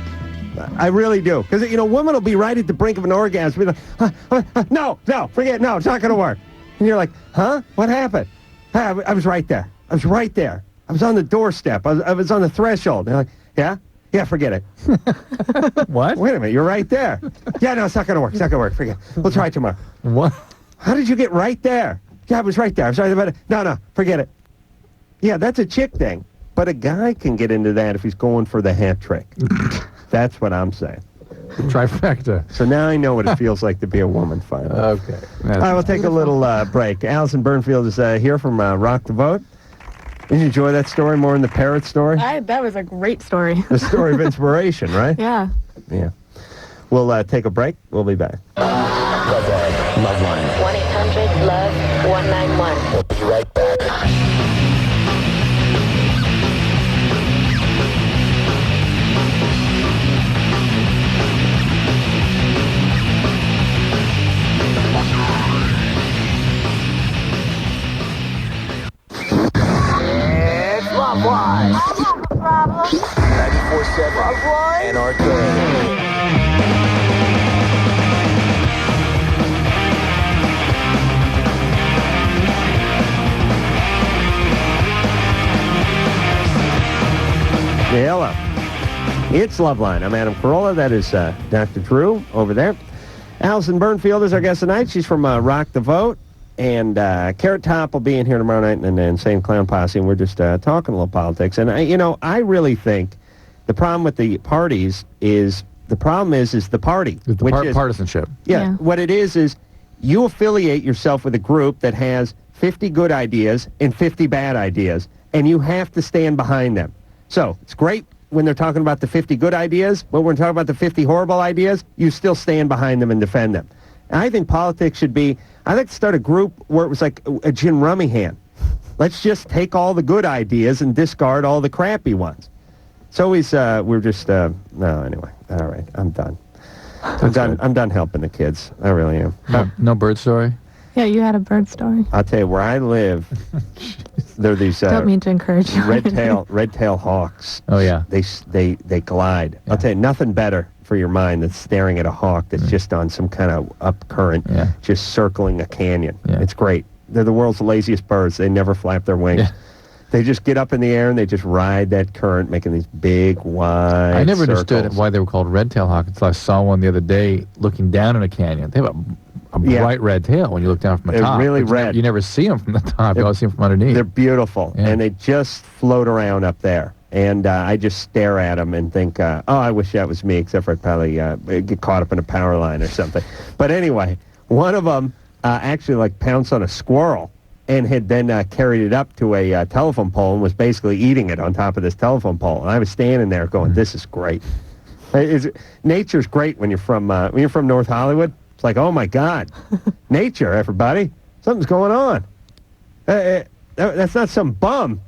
I really do. Because, women will be right at the brink of an orgasm. Be like, no, forget it. No, it's not going to work. And you're like, huh? What happened? I was right there. I was on the doorstep. I was on the threshold. And they're like, yeah? Yeah, forget it. What? Wait a minute, you're right there. Yeah, no, it's not going to work. Forget it. We'll try it tomorrow. What? How did you get right there? Yeah, I was right there. I was right about it. No, forget it. Yeah, that's a chick thing. But a guy can get into that if he's going for the hat trick. That's what I'm saying. Trifecta. So now I know what it feels like to be a woman, finally. Okay. All right, we'll take a little break. Alison Byrne Fields is here from Rock the Vote. Did you enjoy that story more than the parrot story? That was a great story. The story of inspiration, right? Yeah. We'll take a break. We'll be back. LoveLine. 1-800-LOVE-191. We'll be right back. LoveLine. 94.7 NRK. Hello. It's LoveLine. I'm Adam Carolla. That is Dr. Drew over there. Alison Byrne Fields is our guest tonight. She's from Rock the Vote. And Carrot Top will be in here tomorrow night, and Insane Clown Posse, and we're just talking a little politics. And I really think the problem with the parties is the party, which is partisanship. Yeah, what it is you affiliate yourself with a group that has 50 good ideas and 50 bad ideas, and you have to stand behind them. So it's great when they're talking about the 50 good ideas, but when we're talking about the 50 horrible ideas, you still stand behind them and defend them. And I think politics should be, I'd like to start a group where it was like a Jim Rummingham. Let's just take all the good ideas and discard all the crappy ones. It's always, we're just, no, anyway. All right, I'm done. I'm done helping the kids. I really am. No bird story? Yeah, you had a bird story. I'll tell you, where I live, there are these Don't mean to encourage you. red-tail hawks. Oh, yeah. They glide. Yeah. I'll tell you, nothing better for your mind than staring at a hawk that's just on some kind of up current, just circling a canyon. Yeah. It's great. They're the world's laziest birds. They never flap their wings. Yeah. They just get up in the air and they just ride that current, making these big, wide I never circles. understood why they were called red-tailed hawk until I saw one the other day looking down in a canyon. They have a bright red tail when you look down from the top. They're really red. You never see them from the top. You always see them from underneath. They're beautiful, and they just float around up there. And I just stare at them and think, oh, I wish that was me, except for I'd probably get caught up in a power line or something. But anyway, one of them actually pounced on a squirrel and had then carried it up to a telephone pole and was basically eating it on top of this telephone pole. And I was standing there going, this is great. Nature's great when you're from North Hollywood. It's like, oh, my God. Nature, everybody. Something's going on. That's not some bum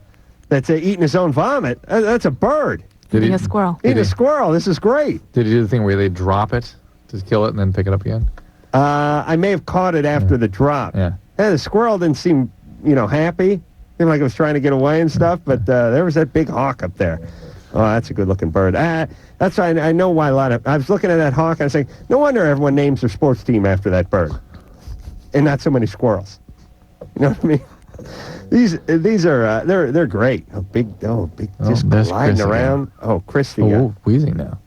that's eating his own vomit. That's a bird. Eating a squirrel. Eating a squirrel. This is great. Did you do the thing where they drop it to kill it and then pick it up again? I may have caught it after the drop. Yeah. The squirrel didn't seem, happy. Seemed like it was trying to get away and stuff, but there was that big hawk up there. Oh, that's a good-looking bird. That's why I know why I was looking at that hawk and I was saying, no wonder everyone names their sports team after that bird. And not so many squirrels. You know what I mean? These are, they're great. Just gliding around. Again. Oh, Christy. Oh, wheezing now.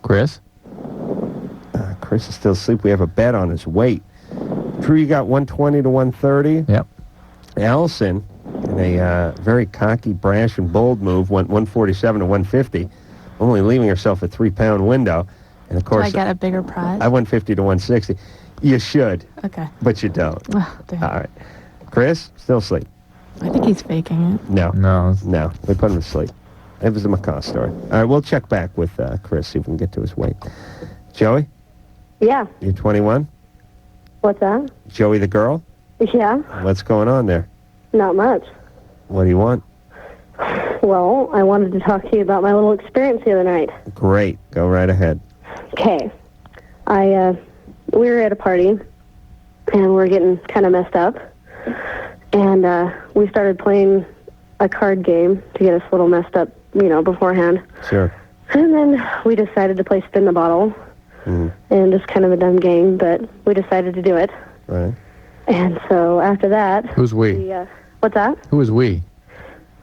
Chris? Chris is still asleep. We have a bet on his weight. Drew, you got 120 to 130. Yep. Alison, in a very cocky, brash, and bold move, went 147 to 150, only leaving herself a 3-pound window. And of course, do I get a bigger prize? I won 50 to 160. You should. Okay. But you don't. Oh, all right. Chris, still asleep. I think he's faking it. No. We put him to sleep. It was a macaw story. All right, we'll check back with Chris, see if we can get to his weight. Joey? Yeah. You're 21? What's that? Joey the girl? Yeah. What's going on there? Not much. What do you want? Well, I wanted to talk to you about my little experience the other night. Great. Go right ahead. Okay. We were at a party, and we were getting kind of messed up, and we started playing a card game to get us a little messed up, beforehand. Sure. And then we decided to play Spin the Bottle. And just kind of a dumb game, but we decided to do it. Right. And so after that... Who's we? What's that? Who is we?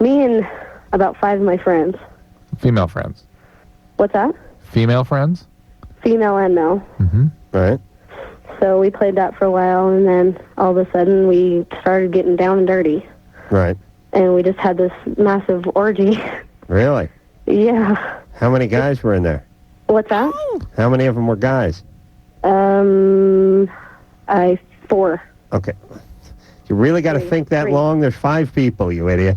Me and about 5 of my friends. Female friends. What's that? Female friends? Female and male. Mm-hmm. Right. So we played that for a while, and then all of a sudden we started getting down and dirty. Right. And we just had this massive orgy. Really? Yeah. How many guys were in there? What's that? How many of them were guys? 4. Okay. You really got to think that 3. Long? There's 5 people, you idiot.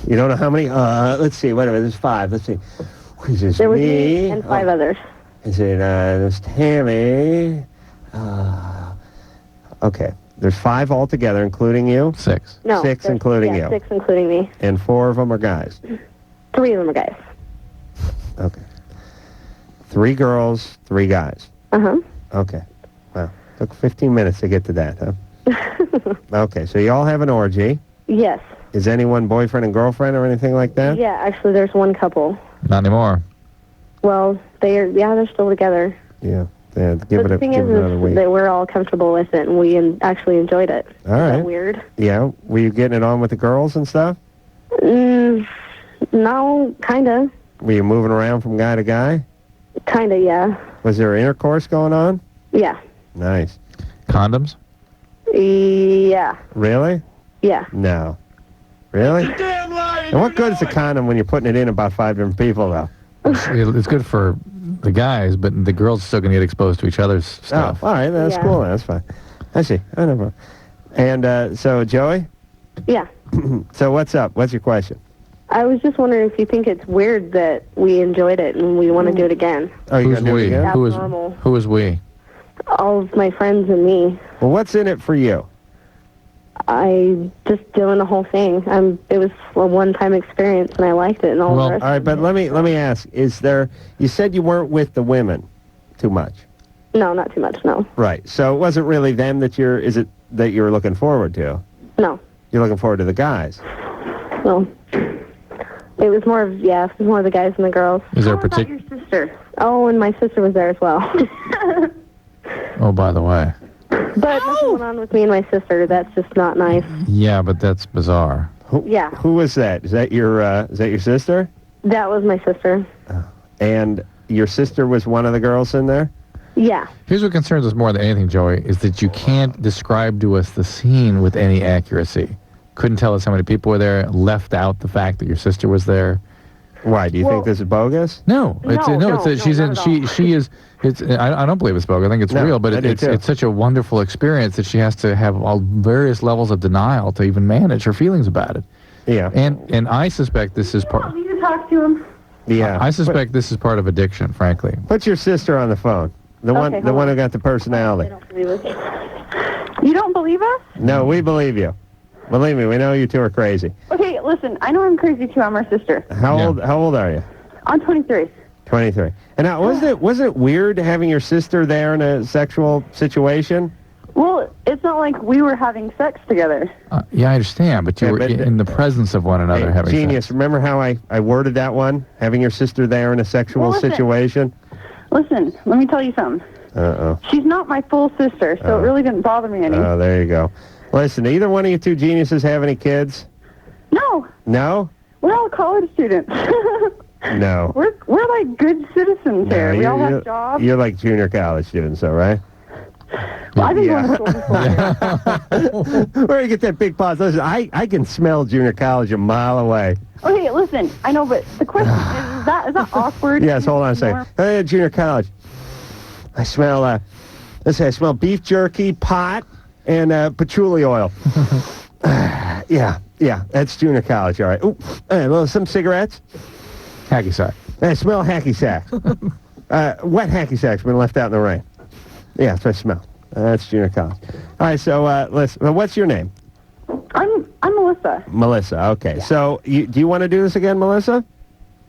You don't know how many? Let's see. Wait a minute. There's 5. Let's see. There was me and 5 others. Is it, there's Tammy. Okay. There's 5 altogether, including you? 6. No. 6 including you. 6 including me. And 4 of them are guys? 3 of them are guys. Okay. 3 girls, 3 guys. Uh-huh. Okay. Wow. Took 15 minutes to get to that, huh? Okay, so you all have an orgy. Yes. Is anyone boyfriend and girlfriend or anything like that? Yeah, actually there's one couple. Not anymore. Well, they're still together. Yeah. But the thing is that we're all comfortable with it, and we actually enjoyed it. All right. Is that weird? Yeah. Were you getting it on with the girls and stuff? No, kind of. Were you moving around from guy to guy? Kind of, yeah. Was there intercourse going on? Yeah. Nice. Condoms? Yeah. Really? Yeah. No. Really? And what good is a condom when you're putting it in about 5 different people, though? It's good for the guys, but the girls are still going to get exposed to each other's stuff. Oh, all right. That's cool. That's fine. I see. I never. And so, Joey? Yeah. So what's up? What's your question? I was just wondering if you think it's weird that we enjoyed it and we want to do it again. Oh, Who's we? That's Who normal. is we? all of my friends and me. Well, what's in it for you? I just doing the whole thing. It was a one-time experience, and I liked it. And all the rest. All right, but let me ask: is there? You said you weren't with the women too much. No, not too much. No. Right. So it wasn't really them that you're. Is it that you're looking forward to? No. You're looking forward to the guys. Well, it was more of the guys and the girls. Is there a How about particular? your sister? Oh, and my sister was there as well. Oh, by the way. But nothing went on with me and my sister. That's just not nice. Yeah, but that's bizarre. Yeah. Who was that? Is that your sister? That was my sister. And your sister was one of the girls in there? Yeah. Here's what concerns us more than anything, Joey, is that you can't describe to us the scene with any accuracy. Couldn't tell us how many people were there, left out the fact that your sister was there. Why? Do you think this is bogus? No. She is. I don't believe it's bogus. I think it's real, but it's such a wonderful experience that she has to have all various levels of denial to even manage her feelings about it. Yeah. And I suspect this is part. You can talk to him. Yeah. I suspect this is part of addiction, frankly. Put your sister on the phone. The one who got the personality. You don't believe us? No, we believe you. Believe me, we know you two are crazy. Okay, listen, I know I'm crazy too. I'm her sister. How old are you? I'm 23. 23. And now, was it weird having your sister there in a sexual situation? Well, it's not like we were having sex together. Yeah, I understand, but you were in the presence of one another having Genius. sex. Remember how I worded that one? Having your sister there in a sexual situation? Listen, let me tell you something. Uh-oh. She's not my full sister, so it really didn't bother me any. Oh, there you go. Listen, either one of you two geniuses have any kids? No. No? We're all college students. No. We're like good citizens here. We all have jobs. You're like junior college students, though, right? Well, I've been going to school before. Where do you get that big pause? Listen, I can smell junior college a mile away. Okay, listen, I know, but the question is that awkward? Yes, hold on a second. Hey, junior college. I smell, let's say I smell beef jerky, pot, and patchouli oil. Yeah, that's junior college, all right. Ooh, some cigarettes. Hacky sack. I smell hacky sacks. Wet hacky sacks been left out in the rain. Yeah, that's what I smell. That's junior college. All right, so listen, what's your name? I'm Melissa. Melissa, okay. Yeah. So do you want to do this again, Melissa?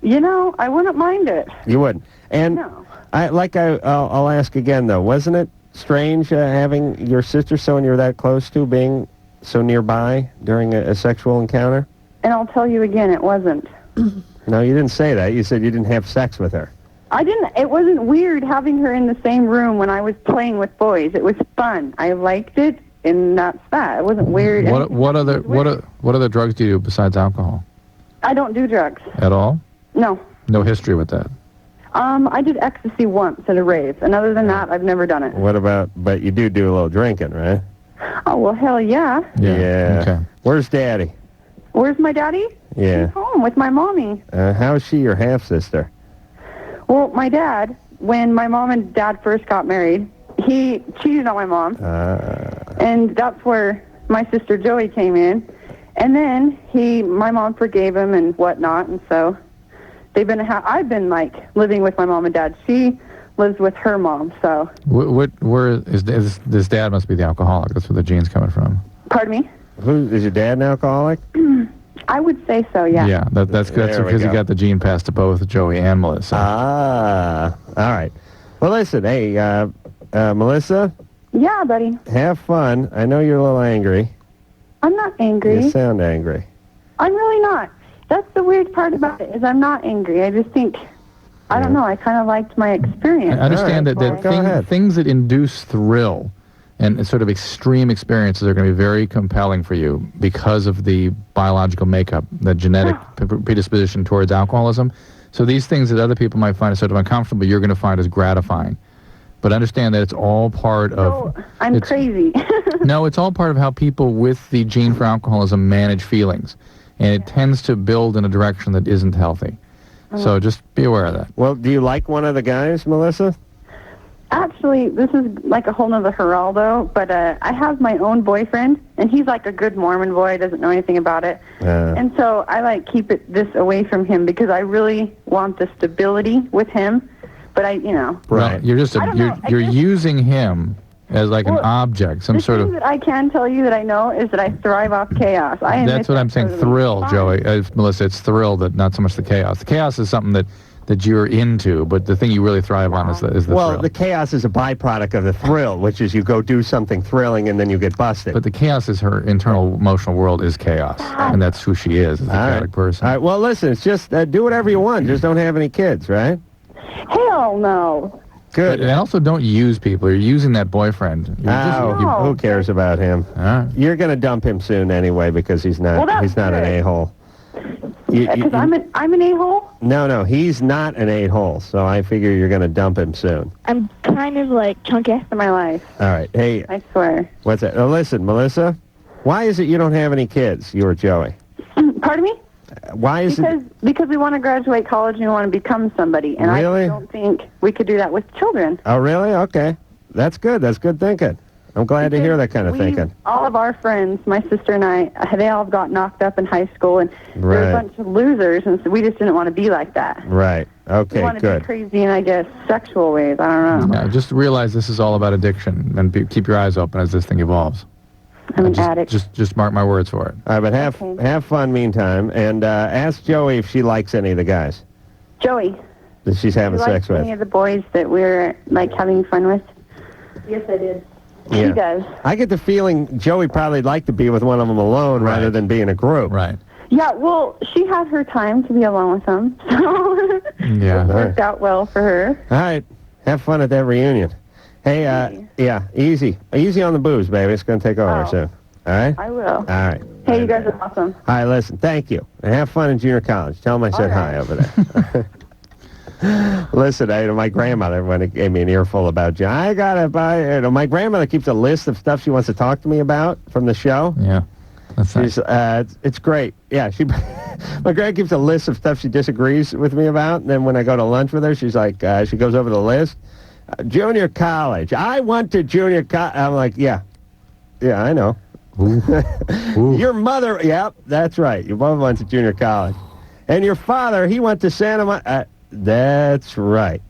You know, I wouldn't mind it. You wouldn't? And no. I'll ask again, though. Wasn't it strange having your sister, someone you're that close to, being so nearby during a sexual encounter? And I'll tell you again, it wasn't. No, you didn't say that. You said you didn't have sex with her. I didn't. It wasn't weird having her in the same room when I was playing with boys. It was fun. I liked it, and that's that. It wasn't weird. What other drugs do you do besides alcohol? I don't do drugs. At all? No. No history with that? I did ecstasy once at a rave, and other than that, I've never done it. But you do a little drinking, right? Oh, well, hell yeah. Yeah. Okay. Where's Daddy? Where's my daddy? Yeah. He's home with my mommy. How's she your half-sister? Well, my dad, when my mom and dad first got married, he cheated on my mom. And that's where my sister Joey came in. And then my mom forgave him and whatnot, and so I've been like living with my mom and dad. She lives with her mom, so. Where is this dad must be the alcoholic. That's where the gene's coming from. Pardon me? Is your dad an alcoholic? I would say so, yeah. Yeah, that's because you got the gene passed to both Joey and Melissa. All right. Well, listen, hey, Melissa? Yeah, buddy. Have fun. I know you're a little angry. I'm not angry. You sound angry. I'm really not. That's the weird part about it, is I'm not angry. I just think, I don't know, I kind of liked my experience. I understand that things that induce thrill and sort of extreme experiences are going to be very compelling for you because of the biological makeup, the genetic predisposition towards alcoholism. So these things that other people might find sort of uncomfortable, you're going to find as gratifying. But understand that it's all part of... So, I'm crazy. No, it's all part of how people with the gene for alcoholism manage feelings. And it tends to build in a direction that isn't healthy. So just be aware of that. Well, do you like one of the guys, Melissa? Actually, this is like a whole nother Geraldo, but I have my own boyfriend, and he's like a good Mormon boy, doesn't know anything about it. And so I keep this away from him because I really want the stability with him. but you know. Right. You're just you're using him as like an object, some sort of. The thing that I can tell you that I know is that I thrive off chaos. That's what I'm saying. Thrill, Joey. Melissa, it's thrill, that not so much the chaos. The chaos is something that you're into, but the thing you really thrive on is the well, thrill. the chaos is a byproduct of the thrill, which is you go do something thrilling and then you get busted. But the chaos is her internal emotional world is chaos, and that's who she is, as a chaotic person. All right. Well, listen, it's just do whatever you want. Just don't have any kids, right? Hell no. Good. And also, don't use people. You're using that boyfriend. Who cares about him? You're going to dump him soon anyway because he's not an a-hole. Because I'm an a-hole? No, he's not an a-hole, so I figure you're going to dump him soon. I'm kind of like chunk ass in my life. All right. Hey. I swear. What's that? Now, listen, Melissa, why is it you don't have any kids, you or Joey? Pardon me? Why is it? Because we want to graduate college and we want to become somebody. And Really? I don't think we could do that with children. Oh, really? Okay. That's good. That's good thinking. I'm glad to hear that kind of thinking. All of our friends, my sister and I, they all got knocked up in high school, and there were a bunch of losers, and so we just didn't want to be like that. Right. Okay, we want to good. be crazy in, I guess, sexual ways. I don't know. Yeah, just realize this is all about addiction, and keep your eyes open as this thing evolves. I'm an addict. Just mark my words for it. All right, but have fun meantime, and ask Joey if she likes any of the guys Joey, that she's having you sex like with. any of the boys that we're, like, having fun with? Yes, I did. Yeah. She does. I get the feeling Joey probably like to be with one of them alone rather than be in a group. Right. Yeah, well, she had her time to be alone with them, so Yeah. it worked out well for her. All right. Have fun at that reunion. Hey, yeah, easy on the booze, baby. It's going to take over soon. All right? I will. All right. Hey, you guys are awesome. All right, listen, thank you. And have fun in junior college. Tell them I said hi over there. Listen, my grandmother, when it gave me an earful about John, I got to buy, my grandmother keeps a list of stuff she wants to talk to me about from the show. Yeah. That's nice. It's great. Yeah, my grandma keeps a list of stuff she disagrees with me about, and then when I go to lunch with her, she's like, she goes over the list. Junior college. I went to junior college. I'm like, yeah, I know. Ooh. Your mother, yep, that's right. Your mother went to junior college. And your father, he went to Santa Monica. That's right.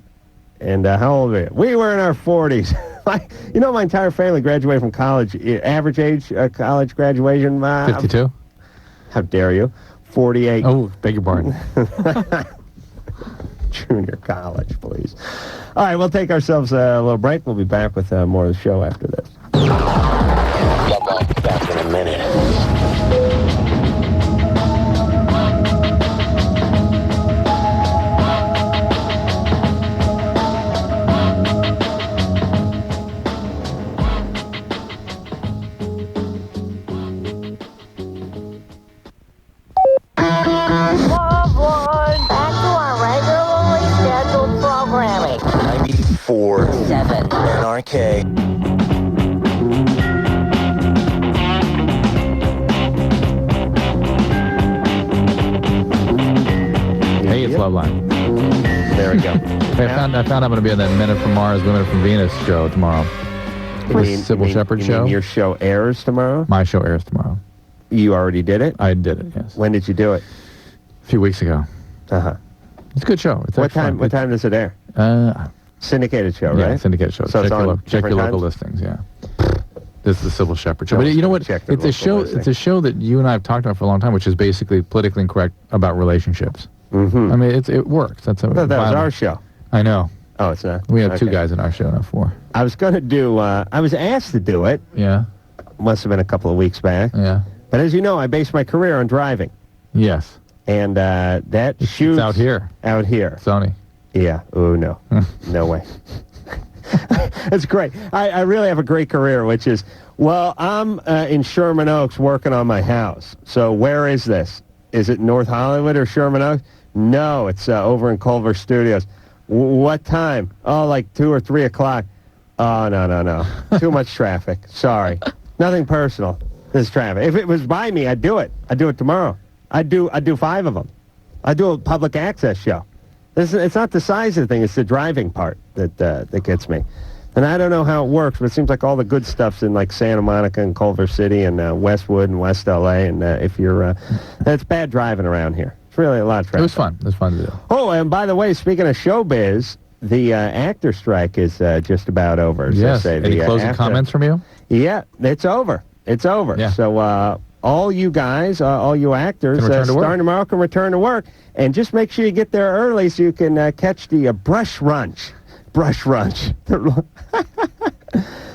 And how old are you? We were in our 40s. My entire family graduated from college. Average age college graduation. 52? How dare you? 48. Oh, beg your pardon. Junior college, please. All right, we'll take ourselves a little break. We'll be back with more of the show after this. Back in a minute. LoveLine. Back to our regularly scheduled programming. 94.7 NRK. Hey, it's LoveLine. There we go. Hey, I found I'm going to be on that Men Are From Mars, Women Are From Venus show tomorrow. The Sybil Shepherd show. Your show airs tomorrow? My show airs tomorrow. You already did it? I did it, yes. When did you do it? A few weeks ago. Uh-huh. It's a good show. It's What time does it air? Syndicated show, right? Yeah, syndicated show. So check your local listings, yeah. This is the Sybil Shepherd show. But you know what? It's a show. It's a show that you and I have talked about for a long time, which is basically politically incorrect about relationships. Mm-hmm. I mean, it works. That was our show. I know. Oh, it's not. We have two guys in our show, not four. I was going to do. I was asked to do it. Yeah. Must have been a couple of weeks back. Yeah. But as you know, I base my career on driving. Yes. And that shoots it's out here. Out here. Sony. Yeah. Oh no. No way. It's great. I really have a great career, which is, well, I'm in Sherman Oaks working on my house. So where is this? Is it North Hollywood or Sherman Oaks? No, it's over in Culver Studios. What time? Oh, like 2 or 3 o'clock. Oh, no. Too much traffic. Sorry. Nothing personal. This is traffic. If it was by me, I'd do it. I'd do it tomorrow. I'd do 5 of them. I'd do a public access show. It's not the size of the thing. It's the driving part that gets me. And I don't know how it works, but it seems like all the good stuff's in like Santa Monica and Culver City and Westwood and West L.A. And if you're, that's bad driving around here. It's really a lot of traffic. It was fun. It was fun to do. Oh, and by the way, speaking of showbiz, The actor strike is just about over. As Yes. I say. Any closing comments from you? Yeah, it's over. It's over. Yeah. So all you guys, all you actors, starting tomorrow can return to work. And just make sure you get there early so you can catch the brush runch. Brush runch.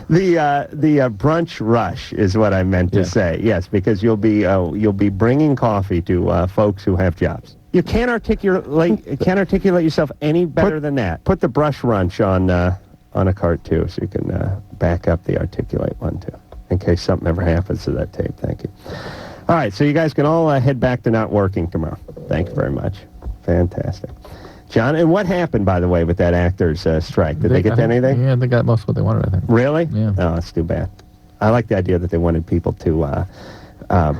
The brunch rush is what I meant to say. Yes, because you'll be bringing coffee to folks who have jobs. You can't articulate yourself any better than that. Put the brush runch on a cart too, so you can back up the articulate one too, in case something ever happens to that tape. Thank you. All right, so you guys can all head back to not working tomorrow. Thank you very much. Fantastic. John, and what happened, by the way, with that actors' strike? Did they get to anything? Yeah, they got most of what they wanted, I think. Really? Yeah. Oh, that's too bad. I like the idea that they wanted people to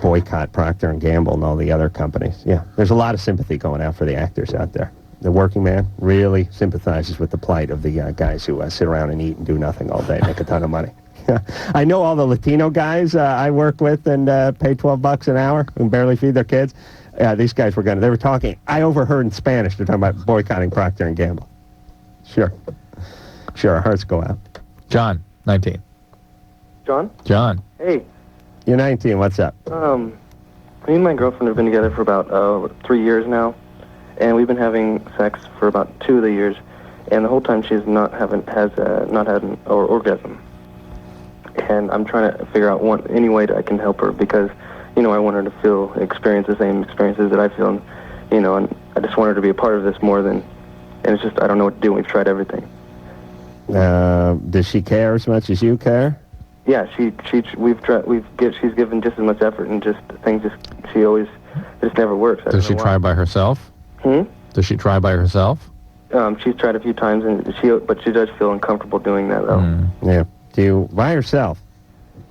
boycott Procter & Gamble and all the other companies. Yeah, there's a lot of sympathy going out for the actors out there. The working man really sympathizes with the plight of the guys who sit around and eat and do nothing all day, make a ton of money. I know all the Latino guys I work with and pay $12 an hour and barely feed their kids. These guys were they were talking. I overheard in Spanish. They're talking about boycotting Procter & Gamble. Sure, our hearts go out. John, 19. John? Hey. You're 19. What's up? Me and my girlfriend have been together for about 3 years now, and we've been having sex for about 2 of the years, and the whole time she's not had an orgasm. And I'm trying to figure out any way that I can help her because, I want her to experience the same experiences that I feel, and I just want her to be a part of this more than, and it's just I don't know what to do. We've tried everything. Does she care as much as you care? Yeah, she's given just as much effort and just things it just never works. Does she try by herself? Does she try by herself? She's tried a few times but she does feel uncomfortable doing that though. Yeah. Do you by herself?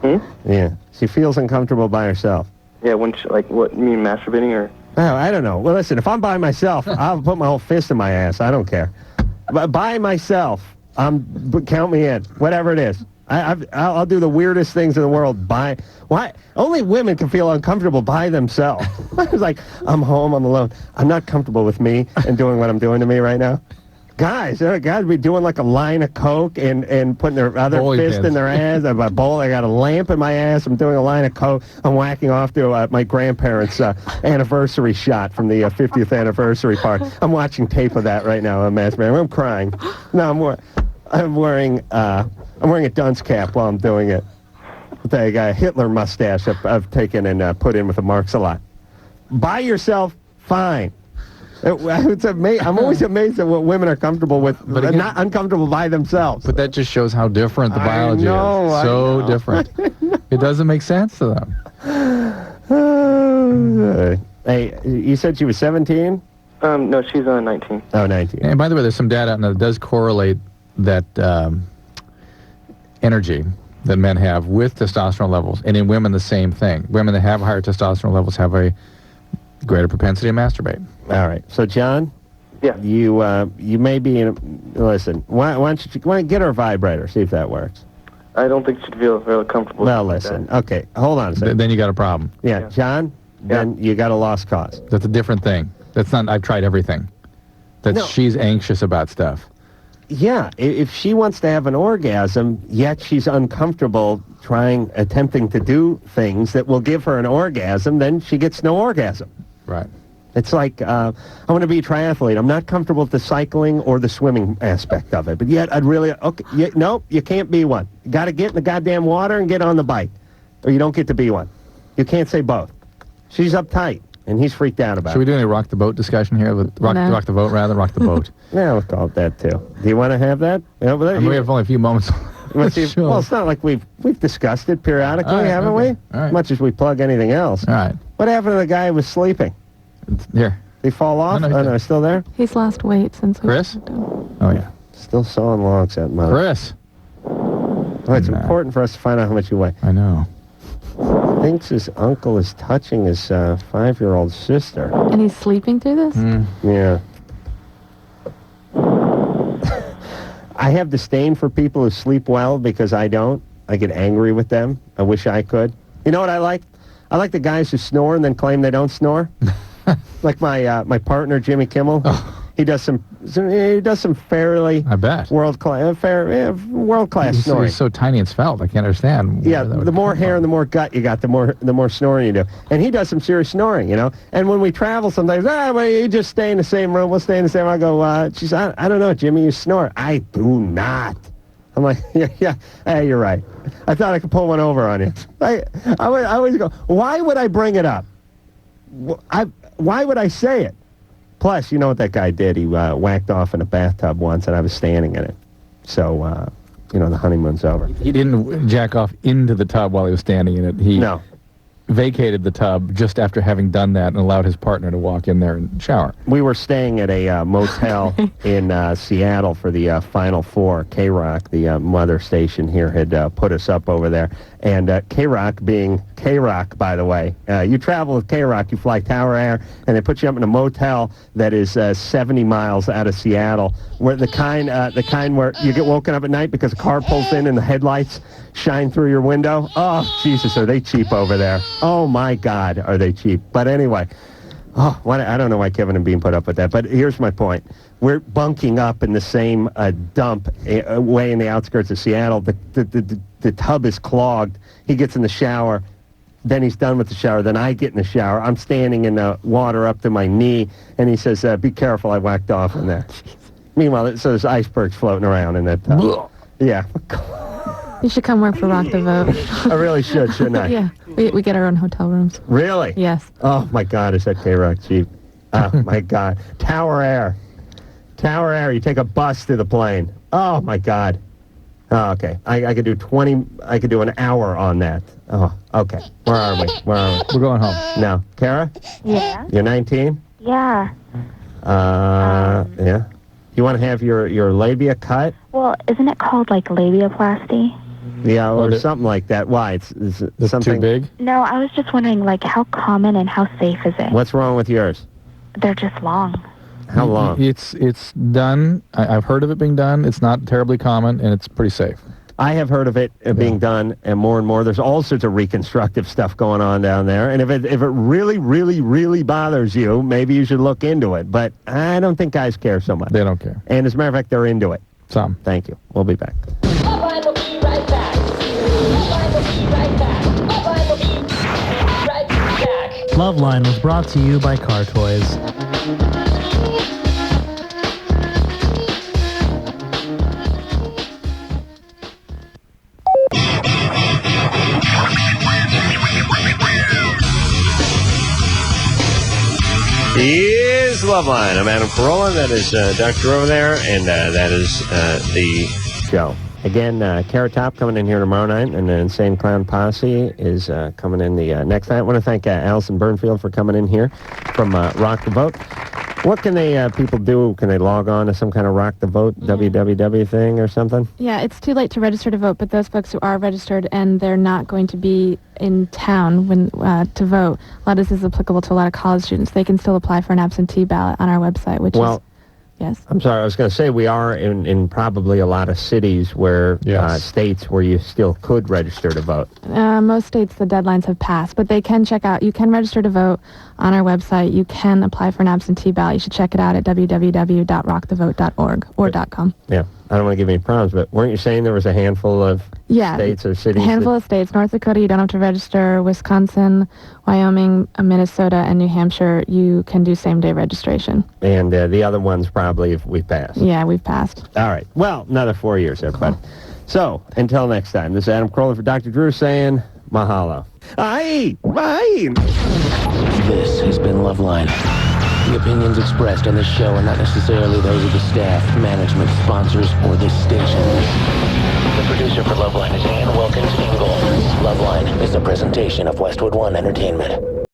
Yeah. She feels uncomfortable by herself. Yeah, when what, you mean masturbating or? Oh, I don't know. Well, listen, if I'm by myself, I'll put my whole fist in my ass. I don't care. But by myself, count me in. Whatever it is. I'll do the weirdest things in the world why? Only women can feel uncomfortable by themselves. It's like, I'm home, I'm alone. I'm not comfortable with me and doing what I'm doing to me right now. Guys be doing like a line of Coke and putting their other fist in their ass. I got a lamp in my ass. I'm doing a line of Coke. I'm whacking off to my grandparents' anniversary shot from the 50th anniversary party. I'm watching tape of that right now. I'm masturbating. I'm crying. No, I'm wearing a dunce cap while I'm doing it. With a Hitler mustache I've taken and put in with a Marks a lot. By yourself, fine. It's I'm always amazed at what women are comfortable with, but again, not uncomfortable by themselves. But that just shows how different the biology is. So different. It doesn't make sense to them. Hey, you said she was 17? No, she's 19. Oh, 19. And by the way, there's some data out there that does correlate that energy that men have with testosterone levels, and in women the same thing. Women that have higher testosterone levels have a greater propensity to masturbate. All right. So, John? Yeah. You may be in... Listen, why don't you get her a vibrator, see if that works. I don't think she'd feel very comfortable. Well, listen. Okay, hold on a second. Then you got a problem. Yeah. John? Then you got a lost cause. That's a different thing. That's not... I've tried everything. She's anxious about stuff. Yeah, if she wants to have an orgasm, yet she's uncomfortable attempting to do things that will give her an orgasm, then she gets no orgasm. Right. It's like, I want to be a triathlete. I'm not comfortable with the cycling or the swimming aspect of it, but yet I'd really, nope, you can't be one. You got to get in the goddamn water and get on the bike, or you don't get to be one. You can't say both. She's uptight, and he's freaked out about it. Should we do any rock the boat discussion here? Rock the vote, rather, rock the boat. Yeah, we'll call it that, too. Do you want to have that? We have only a few moments. Well, it's not like we've discussed it periodically, haven't we? All right. As much as we plug anything else. All right. What happened to the guy who was sleeping? Here. Did he fall off? No, still there? He's lost weight since we Chris? Oh, yeah. Still sawing logs, that mother. Chris. Oh, it's important for us to find out how much you weigh. I know. Thinks his uncle is touching his 5-year-old sister. And he's sleeping through this? Yeah. I have disdain for people who sleep well because I don't. I get angry with them. I wish I could. You know what I like? I like the guys who snore and then claim they don't snore. Like my partner, Jimmy Kimmel. He does some fairly world class snoring. He's so tiny and svelte. I can't understand. Yeah, the more hair and the more gut you got, the more snoring you do. And he does some serious snoring, you know. And when we travel, sometimes, well, you just stay in the same room. We'll stay in the sime. I go, geez, I don't know, Jimmy, you snore. I do not. I'm like, yeah, hey, you're right. I thought I could pull one over on you. I always go, why would I bring it up? Why would I say it? Plus, you know what that guy did? He whacked off in a bathtub once, and I was standing in it. So, the honeymoon's over. He didn't jack off into the tub while he was standing in it. He vacated the tub just after having done that and allowed his partner to walk in there and shower. We were staying at a motel in Seattle for the Final Four. K-Rock, the mother station here, had put us up over there. And K-Rock being K-Rock, by the way. You travel with K-Rock, you fly Tower Air, and they put you up in a motel that is 70 miles out of Seattle, where the kind where you get woken up at night because a car pulls in and the headlights shine through your window. Oh, Jesus, are they cheap over there? Oh, my God, are they cheap. But anyway, I don't know why Kevin and Bean put up with that, but here's my point. We're bunking up in the same dump way in the outskirts of Seattle. The tub is clogged. He gets in the shower. Then he's done with the shower. Then I get in the shower. I'm standing in the water up to my knee, and he says, be careful, I whacked off in there. Meanwhile, so there's icebergs floating around in that tub. Yeah. You should come work for Rock the Vote. I really should, shouldn't I? Yeah. We get our own hotel rooms. Really? Yes. Oh, my God, is that K-Rock cheap? Oh, my God. Tower Air. Tower Air, you take a bus to the plane. Oh, my God. Oh, okay. I could do an hour on that. Oh, okay. Where are we? We're going home. No. Kara? Yeah. You're 19? Yeah. Yeah. You want to have your labia cut? Well, isn't it called like labiaplasty? Yeah, or something like that. Why? It's something too big? No, I was just wondering, like, how common and how safe is it? What's wrong with yours? They're just long. How long? It's done. I've heard of it being done. It's not terribly common, and it's pretty safe. I have heard of it being done, and more. There's all sorts of reconstructive stuff going on down there. And if it really, really, really bothers you, maybe you should look into it. But I don't think guys care so much. They don't care. And as a matter of fact, they're into it. Some. Thank you. We'll be back. LoveLine will be right back. LoveLine will be right back. LoveLine will be right back. LoveLine was brought to you by Car Toys. Is LoveLine. I'm Adam Carolla. That is Dr. over there, and that is the show. Again, Carrot Top coming in here tomorrow night, and the Insane Clown Posse is coming in the next night. I want to thank Alison Byrne Fields for coming in here from Rock the Vote. What can they people do? Can they log on to some kind of Rock the Vote www thing or something? Yeah, it's too late to register to vote, but those folks who are registered and they're not going to be in town when to vote, a lot of this is applicable to a lot of college students. They can still apply for an absentee ballot on our website, which is... Yes. I'm sorry, I was going to say we are in probably a lot of cities where, states where you still could register to vote. Most states, the deadlines have passed, but they can check out, you can register to vote on our website. You can apply for an absentee ballot. You should check it out at www.rockthevote.org or .com. Yeah, I don't want to give any problems, but weren't you saying there was a handful of states or cities? A handful of states. North Dakota, you don't have to register. Wisconsin, Wyoming, Minnesota, and New Hampshire, you can do same-day registration. And the other ones probably if we passed. Yeah, we've passed. All right. Well, another 4 years, everybody. So, until next time, this is Adam Carolla for Dr. Drew saying mahalo. Aye! Bye! This has been LoveLine. The opinions expressed on this show are not necessarily those of the staff, management, sponsors, or this station. The producer for LoveLine is Ann Wilkins Ingle. LoveLine is a presentation of Westwood One Entertainment.